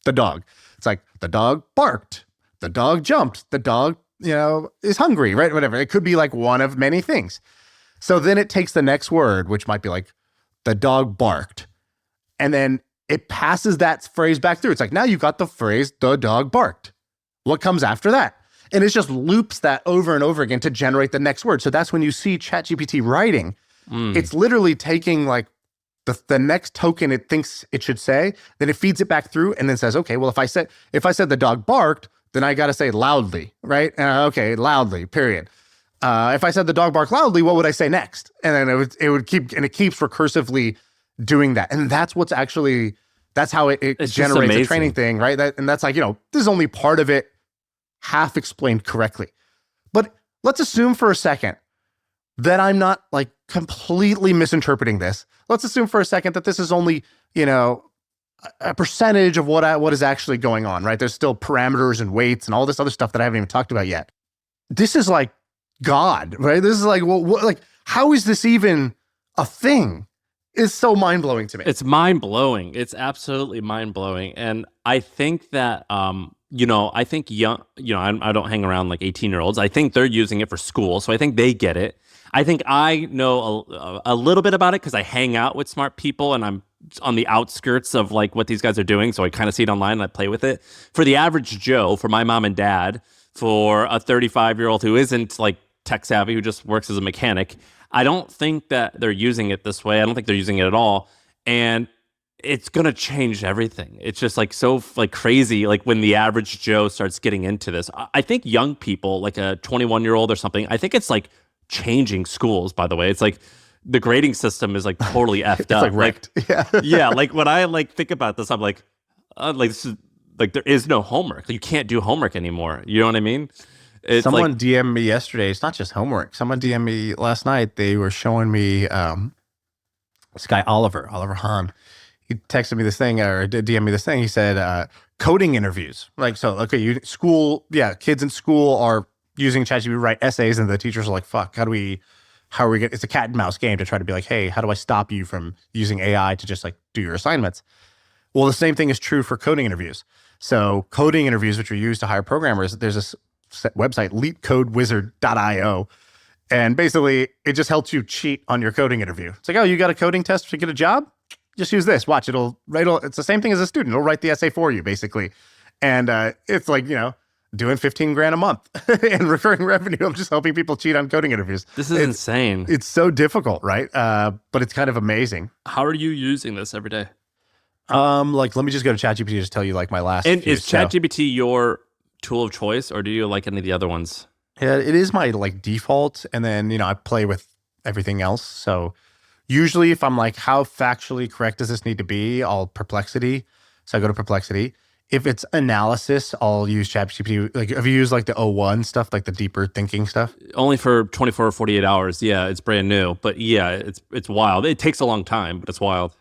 The dog. It's like, the dog barked. The dog jumped. The dog, is hungry, right? Whatever. It could be like one of many things. So then it takes the next word, which might be like, the dog barked. And then it passes that phrase back through. It's like, now you got the phrase, the dog barked. What comes after that? And it just loops that over and over again to generate the next word. So that's when you see ChatGPT writing, it's literally taking like the next token it thinks it should say, then it feeds it back through and then says, okay, well, if I said the dog barked, then I got to say loudly, right? Okay, loudly, period. If I said the dog barked loudly, what would I say next? And then it would keep, and it keeps recursively doing that. And that's how it generates a training thing, right? And that's like, this is only part of it half explained correctly. But let's assume for a second that I'm not like completely misinterpreting this. Let's assume for a second that this is only, a percentage of what is actually going on, right? There's still parameters and weights and all this other stuff that I haven't even talked about yet. This is like God, right? This is like, like, how is this even a thing? It's so mind-blowing to me. It's mind-blowing. It's absolutely mind-blowing. And I think that, I think I don't hang around like 18-year-olds. I think they're using it for school. So I think they get it. I think I know a little bit about it because I hang out with smart people and I'm on the outskirts of like what these guys are doing. So I kind of see it online and I play with it. For the average Joe, for my mom and dad, for a 35-year-old who isn't like tech savvy, who just works as a mechanic, I don't think that they're using it this way. I don't think they're using it at all. And it's going to change everything. It's just like so like crazy. Like when the average Joe starts getting into this, I think young people, like a 21-year-old or something, I think it's like changing schools, by the way. It's like the grading system is like totally effed it's up. Like wrecked. Yeah. Yeah. Like when I like think about this, I'm like this is like, there is no homework. You can't do homework anymore. You know what I mean? It's Someone like, DM'd me yesterday. It's not just homework. Someone DM'd me last night. They were showing me this guy, Oliver Hahn. He texted me this thing or DM'd me this thing. He said, coding interviews. Like, so, okay, kids in school are using ChatGPT to write essays and the teachers are like, fuck, how are we get, it's a cat and mouse game to try to be like, hey, how do I stop you from using AI to just like do your assignments? Well, the same thing is true for coding interviews. So coding interviews, which are used to hire programmers, there's this website, leetcodewizard.io. And basically it just helps you cheat on your coding interview. It's like, oh, you got a coding test to get a job? Just use this. Watch, it's the same thing as a student. It'll write the essay for you, basically. And it's like, doing $15,000 a month in recurring revenue. I'm just helping people cheat on coding interviews. this is insane. It's so difficult, right? But it's kind of amazing. How are you using this every day? Like, let me just go to ChatGPT to just tell you like my last. And few. is ChatGPT your tool of choice, or do you like any of the other ones? Yeah, it is my like default, and then I play with everything else. So usually, if I'm like, how factually correct does this need to be? I'll Perplexity. So I go to Perplexity. If it's analysis, I'll use ChatGPT. Like, have you used like the O1 stuff, like the deeper thinking stuff? Only for 24 or 48 hours. Yeah, it's brand new. But yeah, it's wild. It takes a long time, but it's wild.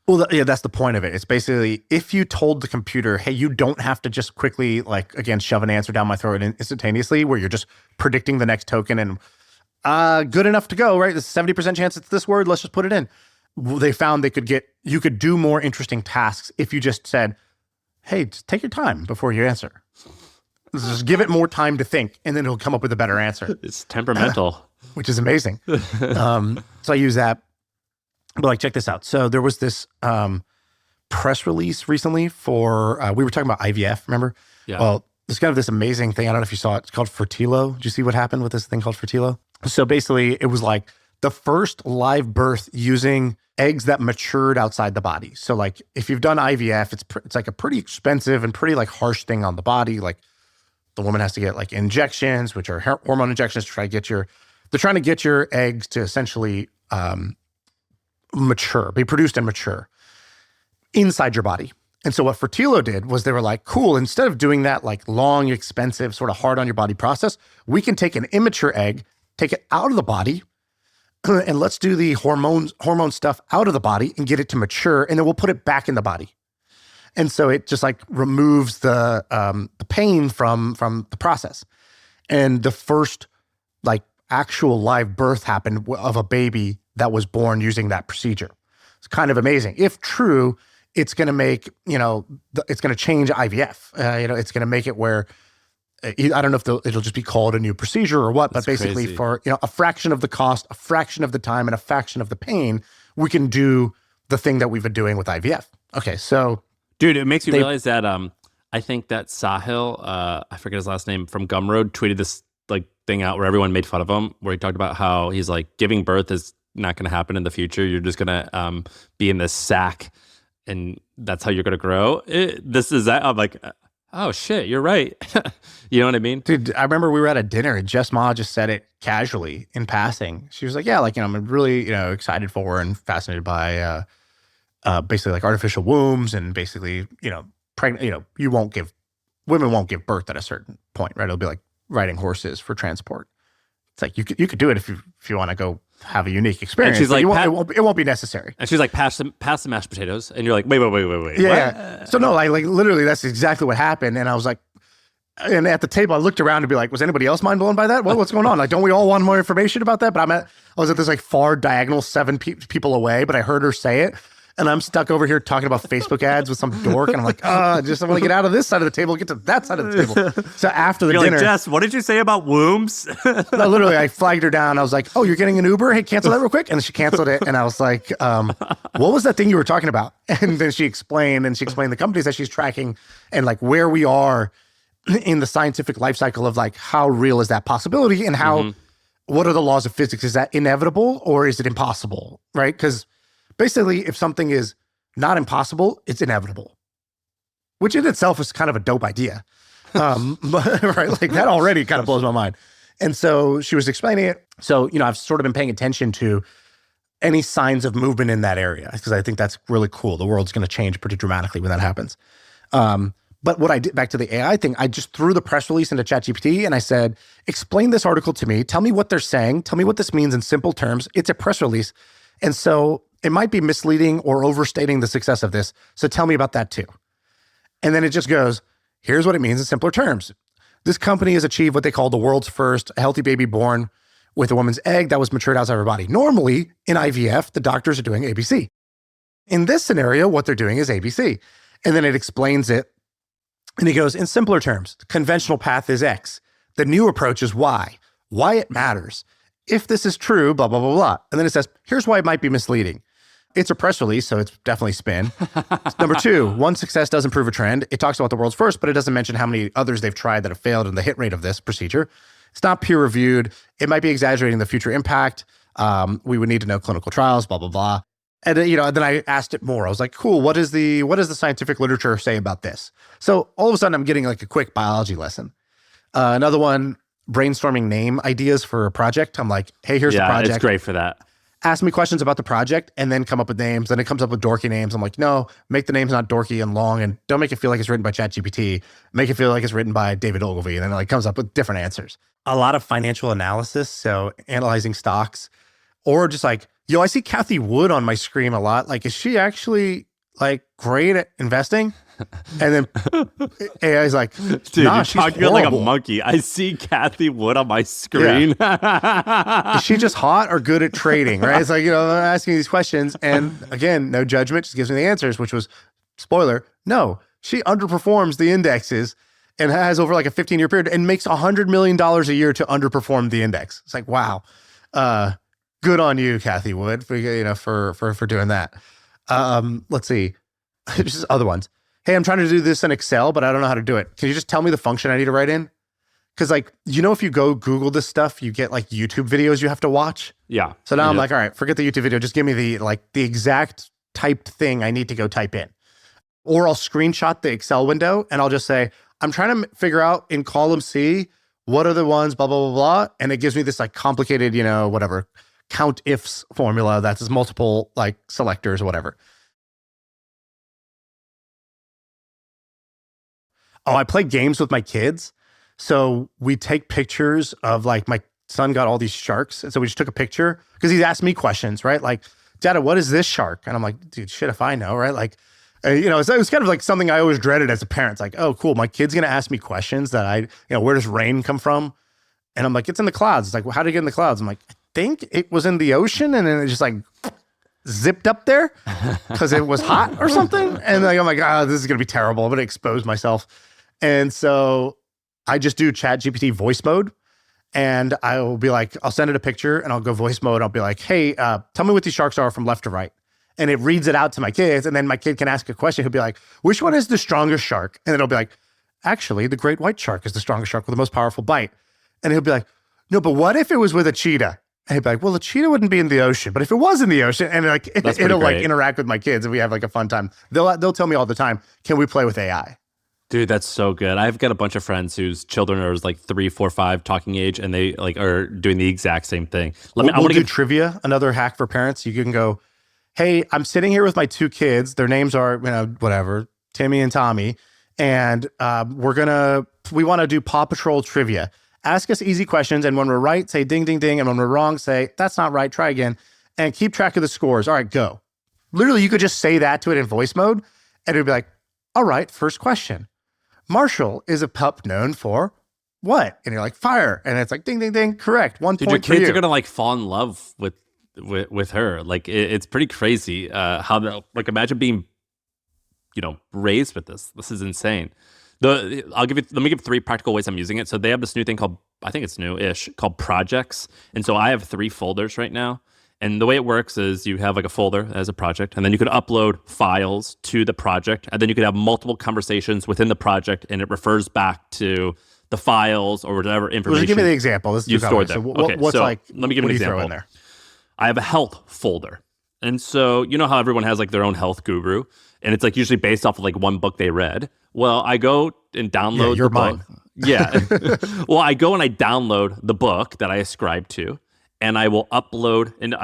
Well, yeah, that's the point of it. It's basically if you told the computer, hey, you don't have to just quickly, like, again, shove an answer down my throat instantaneously, where you're just predicting the next token and good enough to go, right? There's a 70% chance it's this word. Let's just put it in. They found you could do more interesting tasks if you just said, hey, just take your time before you answer. Just give it more time to think, and then it'll come up with a better answer. It's temperamental. Which is amazing. So I use that. But like, check this out. So there was this press release recently for, we were talking about IVF, remember? Yeah. Well, there's kind of this amazing thing. I don't know if you saw it. It's called Fertilo. Did you see what happened with this thing called Fertilo? So basically, it was like the first live birth using eggs that matured outside the body. So like, if you've done IVF, it's like a pretty expensive and pretty like harsh thing on the body. Like, the woman has to get like injections, which are hormone injections to try to get they're trying to get your eggs to essentially mature, be produced and mature inside your body. And so what Fertilo did was they were like, cool, instead of doing that like long, expensive, sort of hard on your body process, we can take an immature egg, take it out of the body, and let's do the hormone stuff out of the body and get it to mature, and then we'll put it back in the body. And so it just like removes the pain from the process. And the first like actual live birth happened of a baby that was born using that procedure. It's kind of amazing. If true, it's going to make, it's going to change IVF. It's going to make it where, I don't know if it'll just be called a new procedure or what, but basically crazy. For, a fraction of the cost, a fraction of the time, and a fraction of the pain, we can do the thing that we've been doing with IVF. Okay, so. Dude, it makes me realize that I think that Sahil, I forget his last name, from Gumroad, tweeted this like thing out where everyone made fun of him, where he talked about how he's like, giving birth is not going to happen in the future. You're just going to be in this sack, and that's how you're going to grow. I'm like, oh shit, you're right. You know what I mean? Dude, I remember we were at a dinner and Jess Ma just said it casually in passing. She was like, yeah, like, I'm really, excited for and fascinated by basically like artificial wombs and basically, pregnant, women won't give birth at a certain point, right? It'll be like riding horses for transport. It's like, you could do it if you want to go have a unique experience. And she's like, it won't be necessary. And she's like, pass the mashed potatoes. And you're like, wait. Yeah. So no, like literally that's exactly what happened. And I was like, and at the table, I looked around to be like, was anybody else mind blown by that? What's going on? Like, don't we all want more information about that? But I was at this like far diagonal 7 people away, but I heard her say it. And I'm stuck over here talking about Facebook ads with some dork. And I'm like, I want to get out of this side of the table, get to that side of the table. So after the you're dinner. Like, Jess, what did you say about wombs? No, literally, I flagged her down. I was like, oh, you're getting an Uber? Hey, cancel that real quick. And she canceled it. And I was like, what was that thing you were talking about? And then she explained the companies that she's tracking and like where we are in the scientific life cycle of like, how real is that possibility and how, what are the laws of physics? Is that inevitable or is it impossible? Right? Because basically, if something is not impossible, it's inevitable, which in itself is kind of a dope idea. Right? Like that already kind of blows my mind. And so she was explaining it. So, I've sort of been paying attention to any signs of movement in that area because I think that's really cool. The world's going to change pretty dramatically when that happens. But what I did, back to the AI thing, I just threw the press release into ChatGPT and I said, explain this article to me. Tell me what they're saying. Tell me what this means in simple terms. It's a press release. And so it might be misleading or overstating the success of this. So tell me about that too. And then it just goes, here's what it means in simpler terms. This company has achieved what they call the world's first healthy baby born with a woman's egg that was matured outside of her body. Normally in IVF, the doctors are doing ABC. In this scenario, what they're doing is ABC. And then it explains it. And he goes, in simpler terms, the conventional path is X. The new approach is Y. Why it matters. If this is true, blah, blah, blah, blah. And then it says, here's why it might be misleading. It's a press release, so it's definitely spin. Number 2, one success doesn't prove a trend. It talks about the world's first, but it doesn't mention how many others they've tried that have failed and the hit rate of this procedure. It's not peer reviewed. It might be exaggerating the future impact. We would need to know clinical trials, blah, blah, blah. And then I asked it more. I was like, cool, what does the scientific literature say about this? So all of a sudden I'm getting like a quick biology lesson. Another one, brainstorming name ideas for a project. I'm like, hey, here's the project. Yeah, it's great for that. ask me questions about the project and then come up with names. Then it comes up with dorky names. I'm like, no, make the names not dorky and long, and don't make it feel like it's written by ChatGPT. Make it feel like it's written by David Ogilvy. And then it like comes up with different answers. A lot of financial analysis. So analyzing stocks, or just like, yo, I see Kathy Wood on my screen a lot. Like, is she actually like great at investing? And then AI's like, dude, nah, you're she's talking horrible. like a monkey. I see Kathy Wood on my screen. Is she just hot or good at trading? Right? It's like, I'm asking these questions, and again, no judgment, just gives me the answers, which was, spoiler, no, she underperforms the indexes and has over like a 15-year period and makes $100 million a year to underperform the index. It's like, wow, good on you, Kathy Wood, for doing that. Let's see, just other ones. Hey, I'm trying to do this in Excel, but I don't know how to do it. Can you just tell me the function I need to write in? Because like, if you go Google this stuff, you get like YouTube videos you have to watch. Yeah. So now I'm like, all right, forget the YouTube video. Just give me the exact typed thing I need to go type in. Or I'll screenshot the Excel window and I'll just say, I'm trying to figure out in column C, what are the ones, blah, blah, blah, blah. And it gives me this like complicated, whatever, count ifs formula that's multiple like selectors or whatever. Oh, I play games with my kids. So we take pictures of like, my son got all these sharks. And so we just took a picture because he's asked me questions, right? Like, Dada, what is this shark? And I'm like, dude, shit if I know, right? Like, it was kind of like something I always dreaded as a parent. It's like, oh, cool. My kid's going to ask me questions that where does rain come from? And I'm like, it's in the clouds. It's like, well, how did it get in the clouds? I'm like, I think it was in the ocean. And then it just like zipped up there because it was hot or something. And like, I'm like, this is going to be terrible. I'm going to expose myself. And so I just do ChatGPT voice mode, and I will be like, I'll send it a picture and I'll go voice mode. I'll be like, hey, tell me what these sharks are from left to right. And it reads it out to my kids. And then my kid can ask a question. He'll be like, which one is the strongest shark? And then I'll be like, actually, the great white shark is the strongest shark with the most powerful bite. And he'll be like, no, but what if it was with a cheetah? And he'd be like, well, the cheetah wouldn't be in the ocean, but if it was in the ocean, and like it'll like interact with my kids and we have like a fun time. They'll tell me all the time, can we play with AI? Dude, that's so good. I've got a bunch of friends whose children are like 3, 4, 5 talking age, and they like are doing the exact same thing. I want to do trivia. Another hack for parents. You can go, hey, I'm sitting here with my 2 kids. Their names are, whatever, Timmy and Tommy. And we want to do Paw Patrol trivia. Ask us easy questions. And when we're right, say ding, ding, ding. And when we're wrong, say, that's not right. Try again. And keep track of the scores. All right, go. Literally, you could just say that to it in voice mode. And it'd be like, all right, first question. Marshall is a pup known for what? And you're like, fire. And it's like, ding, ding, ding. Correct. 1 point for you. Your kids are going to like fall in love with her. Like it's pretty crazy how they'll like imagine being, raised with this. This is insane. Let me give 3 practical ways I'm using it. So they have this new thing called, I think it's new-ish, called projects. And so I have 3 folders right now. And the way it works is you have like a folder as a project, and then you could upload files to the project, and then you could have multiple conversations within the project, and it refers back to the files or whatever information. Well, just give me the example. This is you stored them. So what's like? Let me give you an example. Throw in there? I have a health folder, and so you know how everyone has like their own health guru, and it's like usually based off of like one book they read. Well, I go and download the book. Yeah. Well, I go and I download the book that I ascribe to. And I will upload, and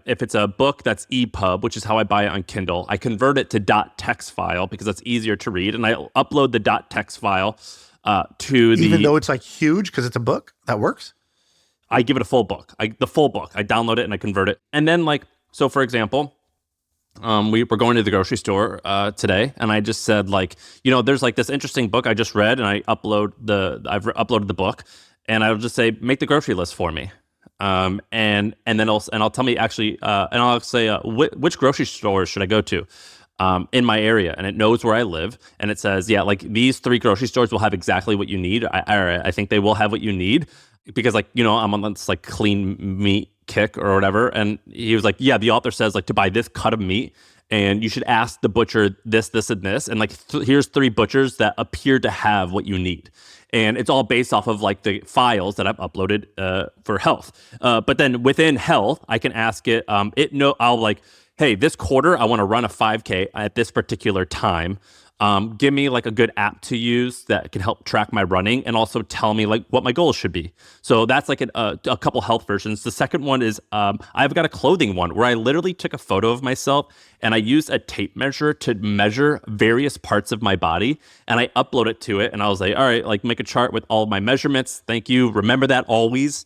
if it's a book that's EPUB, which is how I buy it on Kindle, I convert it to .text file because that's easier to read, and I upload the .text file to the. Even though it's like huge because it's a book, that works. I give it a full book, the full book. I download it and I convert it, and then so for example, we're going to the grocery store today, and I just said there's like this interesting book I just read, and I've uploaded the book, and I'll just say make the grocery list for me. And then I'll tell me actually, and I'll say, which grocery store should I go to, in my area? And it knows where I live. And it says, yeah, like these 3 grocery stores will have exactly what you need. I think they will have what you need because I'm on this like clean meat kick or whatever. And he was like, yeah, the author says like to buy this cut of meat and you should ask the butcher this, this, and this. And like, here's 3 butchers that appear to have what you need. And it's all based off of like the files that I've uploaded for health. But then within health, I can ask it, I'll like, hey, this quarter, I want to run a 5K at this particular time. Give me like a good app to use that can help track my running and also tell me like what my goals should be. So that's like a couple health versions. The second one is I've got a clothing one where I literally took a photo of myself and I used a tape measure to measure various parts of my body and I upload it to it. And I was like, all right, like make a chart with all of my measurements. Thank you. Remember that always.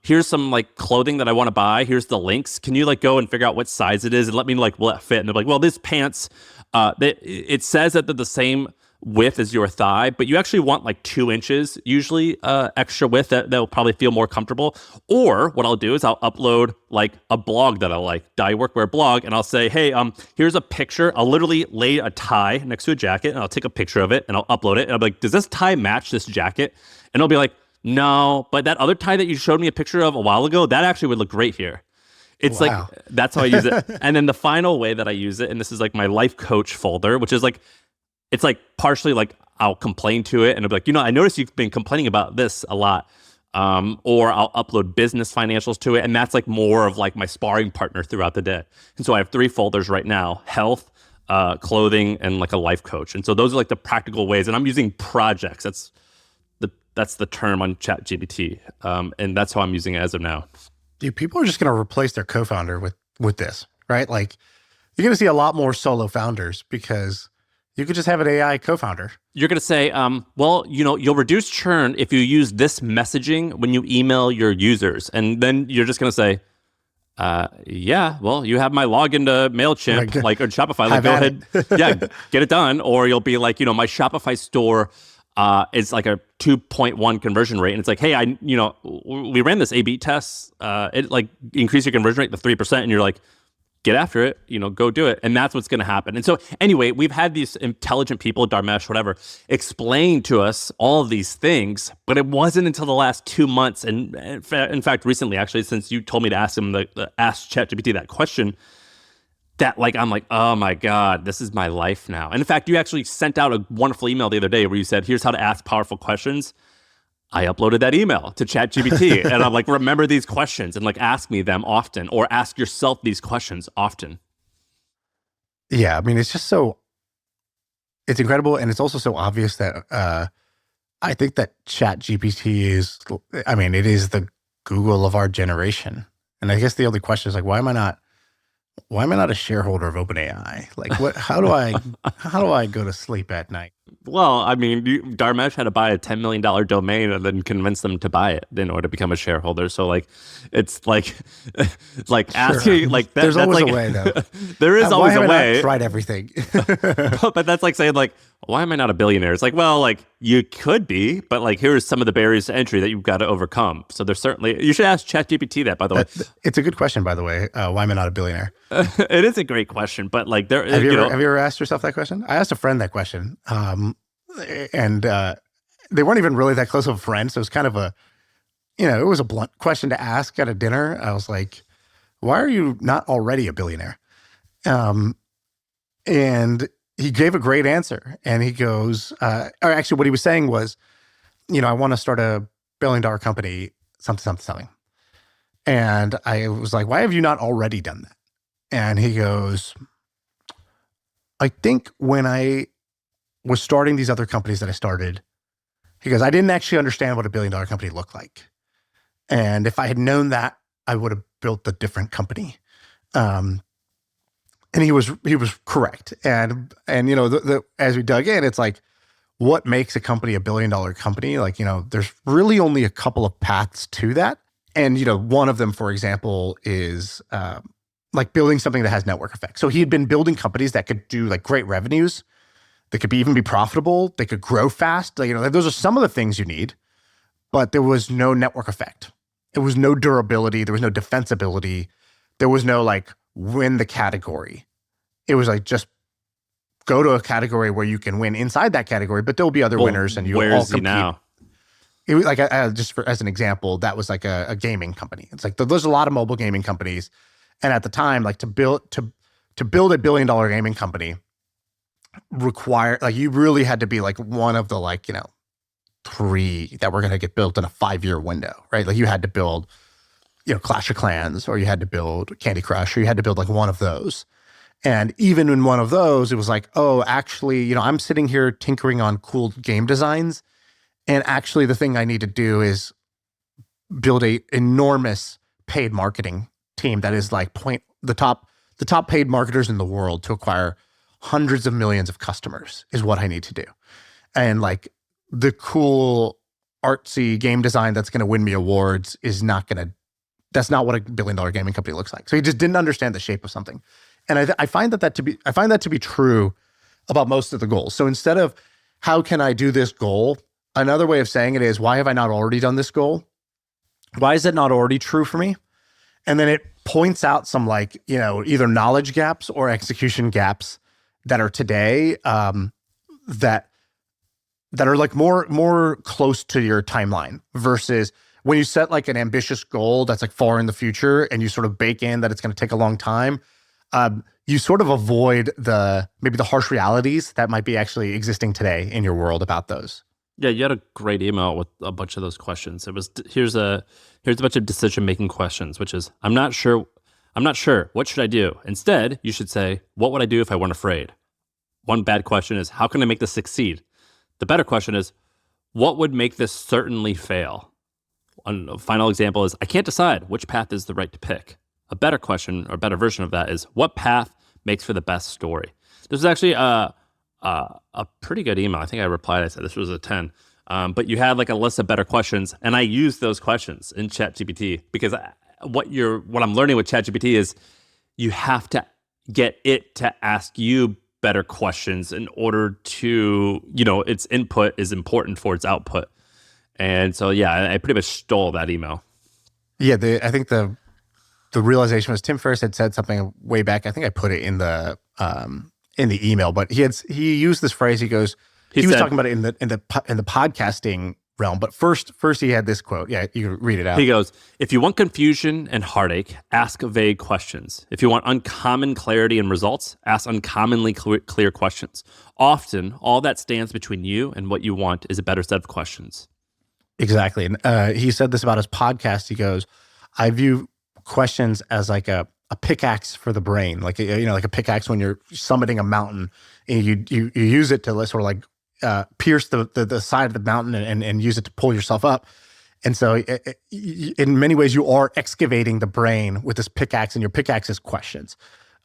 Here's some like clothing that I want to buy. Here's the links. Can you like go and figure out what size it is and let me know, like, will it fit? And they're like, well, this pants, it says that they're the same width as your thigh, but you actually want like 2 inches, usually extra width that'll probably feel more comfortable. Or what I'll do is I'll upload like a blog that I like, Dye Workwear blog, and I'll say, hey, here's a picture. I'll literally lay a tie next to a jacket and I'll take a picture of it and I'll upload it. And I'll be like, does this tie match this jacket? And it'll be like, no, but that other tie that you showed me a picture of a while ago, that actually would look great here. It's like, that's how I use it. And then the final way that I use it, and this is like my life coach folder, which is like, it's like partially like I'll complain to it and it'll be like, I noticed you've been complaining about this a lot. Or I'll upload business financials to it. And that's like more of like my sparring partner throughout the day. And so I have 3 folders right now: health, clothing, and like a life coach. And so those are like the practical ways. And I'm using projects. That's the term on ChatGPT. And that's how I'm using it as of now. Dude, people are just going to replace their co-founder with this, right? Like you're going to see a lot more solo founders because you could just have an AI co-founder. You're going to say, well, you'll reduce churn if you use this messaging when you email your users. And then you're just going to say, yeah, well, you have my login to MailChimp, or Shopify. Like, go ahead. Yeah, get it done. Or you'll be like, my Shopify store is like a 2.1 conversion rate. And it's like, hey, we ran this A/B test. It like increased your conversion rate to 3%. And you're like, get after it, go do it. And that's what's going to happen. And so anyway, we've had these intelligent people, Dharmesh, whatever, explain to us all of these things, but it wasn't until the last 2 months. And in fact, recently, actually, since you told me to ask ChatGPT that question, that like, I'm like, oh my God, this is my life now. And in fact, you actually sent out a wonderful email the other day where you said, here's how to ask powerful questions. I uploaded that email to ChatGPT and I'm like, remember these questions and like ask me them often, or ask yourself these questions often. Yeah, I mean, it's it's incredible. And it's also so obvious that I think that ChatGPT is, it is the Google of our generation. And I guess the only question is like, why am I not a shareholder of OpenAI? Like, how do I go to sleep at night? Well, Dharmesh had to buy a $10 million domain and then convince them to buy it in order to become a shareholder. So like, it's like asking like that. There's that's always like, a way though. There is always a way. I tried everything. But that's like saying like, why am I not a billionaire? It's like, well, like you could be, but like here's some of the barriers to entry that you've got to overcome. So there's certainly, you should ask ChatGPT that, by the way. It's a good question, by the way. Why am I not a billionaire? It is a great question, but like there, have you ever asked yourself that question? I asked a friend that question, and they weren't even really that close of a friend, so it was kind of it was a blunt question to ask at a dinner. I was like, "Why are you not already a billionaire?" And he gave a great answer, and he goes, or actually, what he was saying was, I want to start a $1 billion company, something. And I was like, "Why have you not already done that?" And he goes, I think when I was starting these other companies that I started, he goes, I didn't actually understand what a $1 billion company looked like. And if I had known that, I would have built a different company. And he was correct. And as we dug in, it's like, what makes a company a $1 billion company? Like, there's really only a couple of paths to that. And, one of them, for example, is like building something that has network effects. So he had been building companies that could do like great revenues, that could even be profitable, they could grow fast. Those are some of the things you need, but there was no network effect. There was no durability. There was no defensibility. There was no like win the category. It was like just go to a category where you can win inside that category, but there'll be other winners and you all compete. Where is he now? It was like as an example, that was like a gaming company. It's like there's a lot of mobile gaming companies. And at the time, like to build a $1 billion gaming company required, like you really had to be like one of the 3 that were going to get built in a 5-year window, right? Like you had to build, Clash of Clans, or you had to build Candy Crush, or you had to build like one of those. And even in one of those, it was like, oh, actually, I'm sitting here tinkering on cool game designs. And actually the thing I need to do is build a enormous paid marketing team that is like the top paid marketers in the world to acquire hundreds of millions of customers is what I need to do. And like the cool artsy game design that's going to win me awards that's not what a $1 billion gaming company looks like. So he just didn't understand the shape of something. And I find that to be true about most of the goals. So instead of how can I do this goal, another way of saying it is, why have I not already done this goal? Why is it not already true for me? And then it points out some like, either knowledge gaps or execution gaps that are today that are like more close to your timeline versus when you set like an ambitious goal that's like far in the future and you sort of bake in that it's going to take a long time. You sort of avoid maybe the harsh realities that might be actually existing today in your world about those. Yeah, you had a great email with a bunch of those questions. It was here's a bunch of decision-making questions, which is I'm not sure. What should I do? Instead, you should say, what would I do if I weren't afraid? One bad question is, how can I make this succeed? The better question is, what would make this certainly fail? A final example is, I can't decide which path is the right to pick. A better question or better version of that is, what path makes for the best story? This is actually a pretty good email. I think I replied, I said this was a 10. But you had like a list of better questions, and I used those questions in ChatGPT because what I'm learning with ChatGPT is you have to get it to ask you better questions in order to, its input is important for its output. And so, yeah, I pretty much stole that email. Yeah, I think the realization was Tim Ferriss had said something way back. I think I put it in the email, but he used this phrase. He was talking about it in the podcasting realm. But first he had this quote. Yeah, you can read it out. He goes, if you want confusion and heartache, ask vague questions. If you want uncommon clarity and results, ask uncommonly clear questions. Often, all that stands between you and what you want is a better set of questions. Exactly. And he said this about his podcast. He goes, I view questions as like a pickaxe for the brain, like like a pickaxe when you're summiting a mountain, and you use it to sort of like pierce the side of the mountain and use it to pull yourself up. And so in many ways, you are excavating the brain with this pickaxe, and your pickaxe is questions.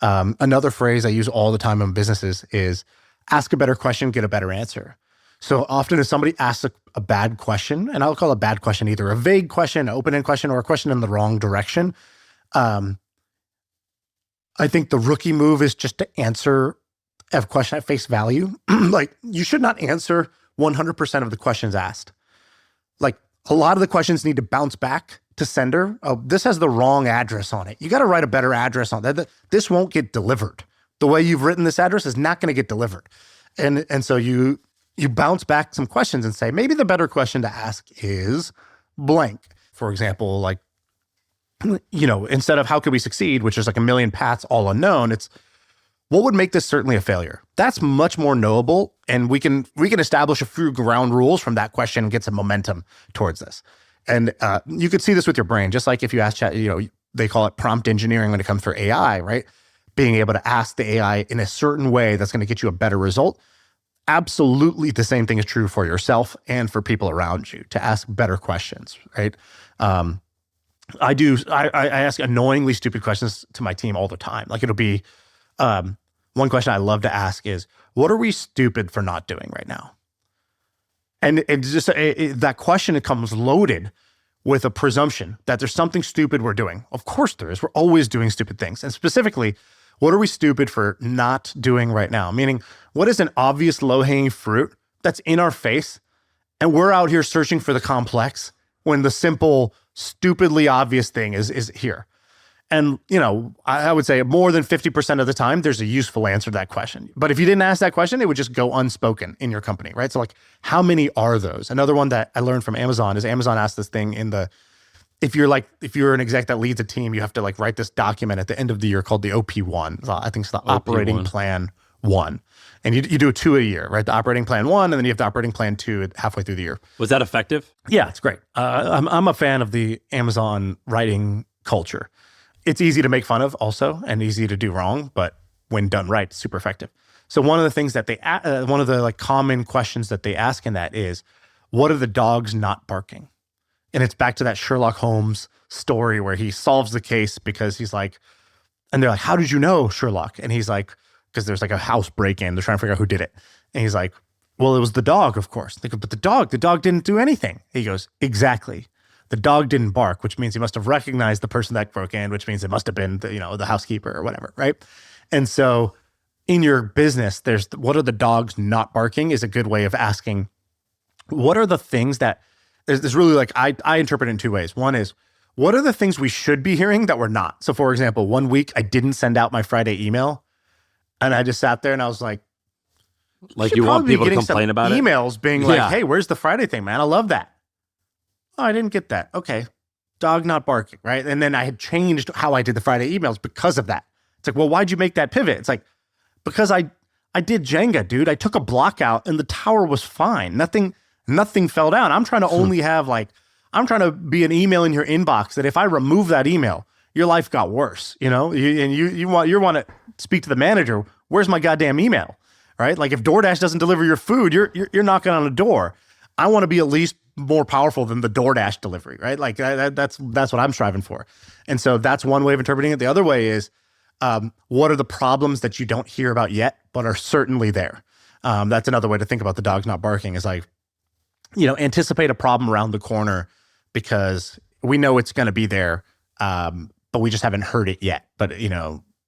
Another phrase I use all the time in businesses is ask a better question, get a better answer. So often if somebody asks a bad question, and I'll call a bad question either a vague question, an open-ended question, or a question in the wrong direction, I think the rookie move is just to answer a question at face value. Like, you should not answer 100% of the questions asked. Like, a lot of the questions need to bounce back to sender. Oh, this has the wrong address on it. You got to write a better address on that. This won't get delivered. The way you've written this address is not going to get delivered. And so you bounce back some questions and say, maybe the better question to ask is blank. For example, like, instead of how could we succeed, which is like a million paths all unknown, it's what would make this certainly a failure? That's much more knowable, and we can establish a few ground rules from that question and get some momentum towards this. And you could see this with your brain, just like if you ask Chat, they call it prompt engineering when it comes for AI, right? Being able to ask the AI in a certain way that's going to get you a better result. Absolutely the same thing is true for yourself and for people around you, to ask better questions, right? I ask annoyingly stupid questions to my team all the time. Like, it'll be, one question I love to ask is, what are we stupid for not doing right now? And just that question, it comes loaded with a presumption that there's something stupid we're doing. Of course there is. We're always doing stupid things. And specifically, what are we stupid for not doing right now? Meaning, what is an obvious low-hanging fruit that's in our face, and we're out here searching for the complex when the simple, stupidly obvious thing is here? And, I would say more than 50% of the time, there's a useful answer to that question. But if you didn't ask that question, it would just go unspoken in your company, right? So like, how many are those? Another one that I learned from Amazon is Amazon asked this thing if you're an exec that leads a team, you have to like write this document at the end of the year called the OP1. I think it's the Operating Plan 1. And you do 2 a year, right? The Operating Plan 1, and then you have the Operating Plan 2 halfway through the year. Was that effective? Yeah, it's great. I'm a fan of the Amazon writing culture. It's easy to make fun of also, and easy to do wrong, but when done right, it's super effective. So one of the things that one of the like common questions that they ask in that is, what are the dogs not barking? And it's back to that Sherlock Holmes story where he solves the case because he's like, and they're like, how did you know, Sherlock? And he's like, because there's like a house break-in. They're trying to figure out who did it. And he's like, well, it was the dog, of course. They go, but the dog didn't do anything. He goes, exactly. The dog didn't bark, which means he must have recognized the person that broke in, which means it must have been the housekeeper or whatever, right? And so in your business, there's what are the dogs not barking is a good way of asking, what are the things that, there's really like, I interpret it in two ways. One is, what are the things we should be hearing that we're not? So for example, one week I didn't send out my Friday email and I just sat there and I was like you want people to complain about it? Emails being like, hey, where's the Friday thing, man? I love that. Oh, I didn't get that. Okay. Dog not barking, right? And then I had changed how I did the Friday emails because of that. It's like, well, why'd you make that pivot? It's like, because I did Jenga, dude. I took a block out and the tower was fine. Nothing fell down. I'm trying to only have I'm trying to be an email in your inbox that if I remove that email, your life got worse, you want to speak to the manager. Where's my goddamn email? Right? Like if DoorDash doesn't deliver your food, you're knocking on a door. I want to be at least more powerful than the DoorDash delivery, right? Like that's what I'm striving for. And so that's one way of interpreting it. The other way is, what are the problems that you don't hear about yet, but are certainly there? That's another way to think about the dogs not barking is like, anticipate a problem around the corner because we know it's going to be there, but we just haven't heard it yet. But,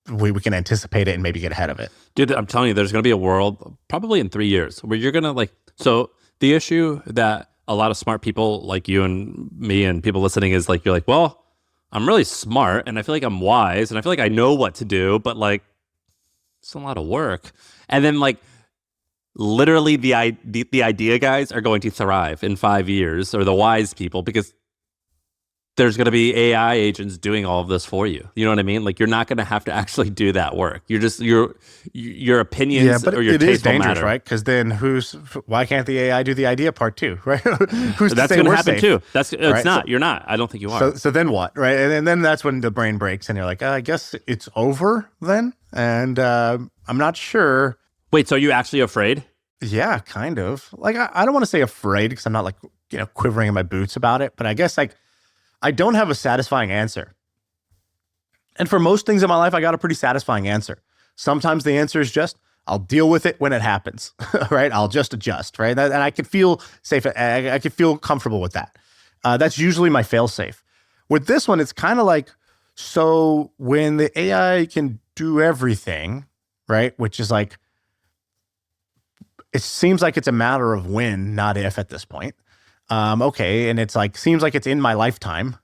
we can anticipate it and maybe get ahead of it. Dude, I'm telling you, there's going to be a world probably in 3 years where you're going to so the issue that a lot of smart people like you and me and people listening is like, you're like, well, I'm really smart and I feel like I'm wise and I feel like I know what to do, but it's a lot of work. And then literally the idea guys are going to thrive in 5 years, or the wise people, because there's going to be AI agents doing all of this for you. You know what I mean? You're not going to have to actually do that work. You're just your opinions or your taste will matter. It is dangerous, right? Because then why can't the AI do the idea part too, right? Who's that's going to happen too. It's right? not. You're not. I don't think you are. So then what, right? And then that's when the brain breaks, and you're like, I guess it's over then. And I'm not sure. Wait, so are you actually afraid? Yeah, kind of. I don't want to say afraid because I'm not quivering in my boots about it, but I guess I don't have a satisfying answer. And for most things in my life, I got a pretty satisfying answer. Sometimes the answer is just, I'll deal with it when it happens, right? I'll just adjust, right? And I could feel safe. I could feel comfortable with that. That's usually my fail safe. With this one, it's kind of like, so when the AI can do everything, right? Which is it seems like it's a matter of when, not if at this point. Okay. And it's seems like it's in my lifetime,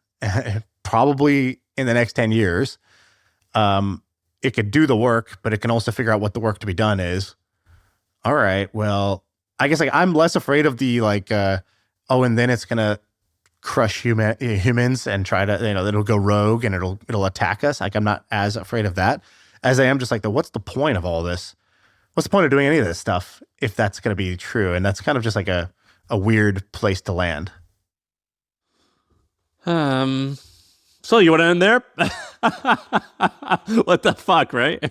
probably in the next 10 years. It could do the work, but it can also figure out what the work to be done is. All right. Well, I guess I'm less afraid of the and then it's going to crush humans and try to, it'll go rogue and it'll attack us. I'm not as afraid of that as I am just what's the point of all this? What's the point of doing any of this stuff if that's going to be true? And that's kind of just a weird place to land. So you want to end there? What the fuck, right?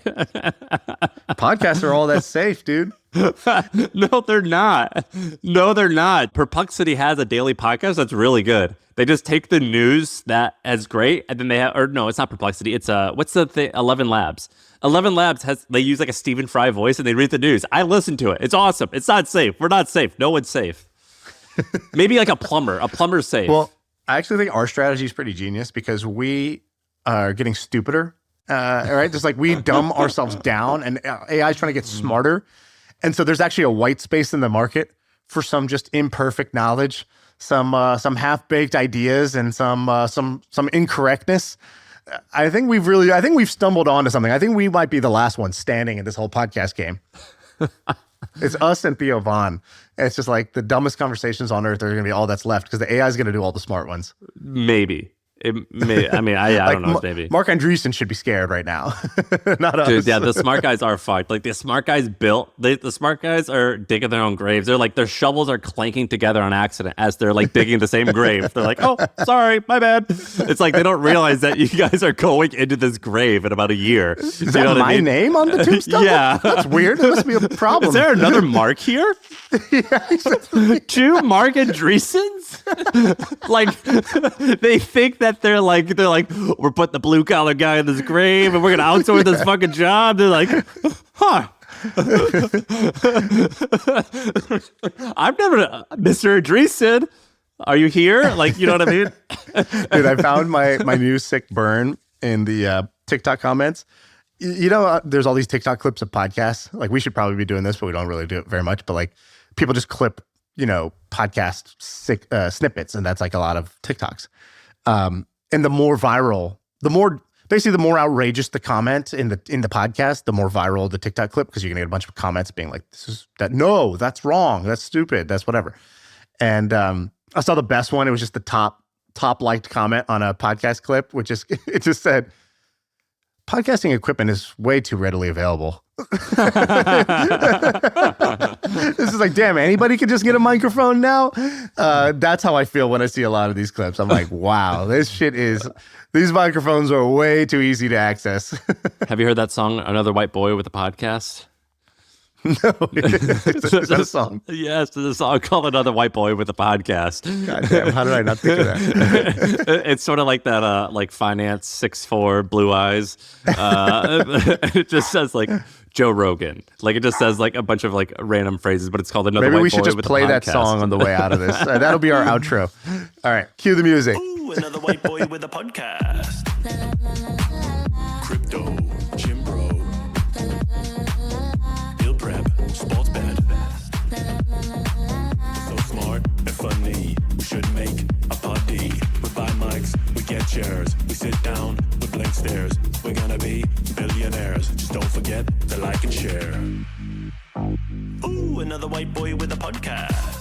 Podcasts are all that safe, dude. No, they're not. No, they're not. Perplexity has a daily podcast that's really good. They just take the news that is great, and then they have, or no, it's not Perplexity. It's what's the thing? 11 Labs. 11 Labs they use a Stephen Fry voice and they read the news. I listen to it. It's awesome. It's not safe. We're not safe. No one's safe. Maybe a plumber. A plumber's safe. Well, I actually think our strategy is pretty genius because we are getting stupider. Right? Just we dumb ourselves down, and AI is trying to get smarter. And so there's actually a white space in the market for some just imperfect knowledge, some half-baked ideas, and some incorrectness. I think we've stumbled onto something. I think we might be the last one standing in this whole podcast game. It's us and Theo Vaughn. It's just the dumbest conversations on earth are going to be all that's left because the AI is going to do all the smart ones. Maybe. I don't know, maybe. Mark Andreessen should be scared right now, not us. Dude, yeah, the smart guys are fucked. Like the smart guys the smart guys are digging their own graves. They're like, their shovels are clanking together on accident as they're like digging the same grave. They're like, oh, sorry, my bad. It's like they don't realize that you guys are going into this grave in about a year. Is that my name on the tombstone? Yeah. That's weird. That must be a problem. Is there another Mark here? Two Mark Andreessens? Like, they think that they're like, we're putting the blue collar guy in this grave and we're gonna outsource this fucking job. They're like, huh. I've never, Mr. Andreessen, are you here? Like, you know what I mean? Dude, I found my new sick burn in the TikTok comments. There's all these TikTok clips of podcasts. Like, we should probably be doing this, but we don't really do it very much. But like, people just clip, podcast snippets, and that's like a lot of TikToks. And the more viral, the more outrageous the comment in the podcast, the more viral the TikTok clip, because you're gonna get a bunch of comments being like, no, that's wrong, that's stupid, that's whatever. And I saw the best one. It was just the top liked comment on a podcast clip, which is, it just said, podcasting equipment is way too readily available. This is like, damn, anybody can just get a microphone now. That's how I feel when I see a lot of these clips. I'm like, wow, these microphones are way too easy to access. Have you heard that song, Another White Boy with a Podcast? No. Is that a song? Yes, there's a song called Another White Boy with a Podcast. God damn, how did I not think of that? It's sort of like that, like finance 6'4", blue eyes. It just says like Joe Rogan. Like, it just says like a bunch of like random phrases, but it's called Another White Boy with a Podcast. Maybe we should just play that song on the way out of this. That'll be our outro. All right, cue the music. Ooh, another white boy with a podcast. Crypto, gym bro, meal prep, sports bet. So smart and funny, we should make a party. We buy mics, we get chairs, we sit down with blank stares. We're gonna be billionaires. Just don't forget to like and share. Ooh, another white boy with a podcast.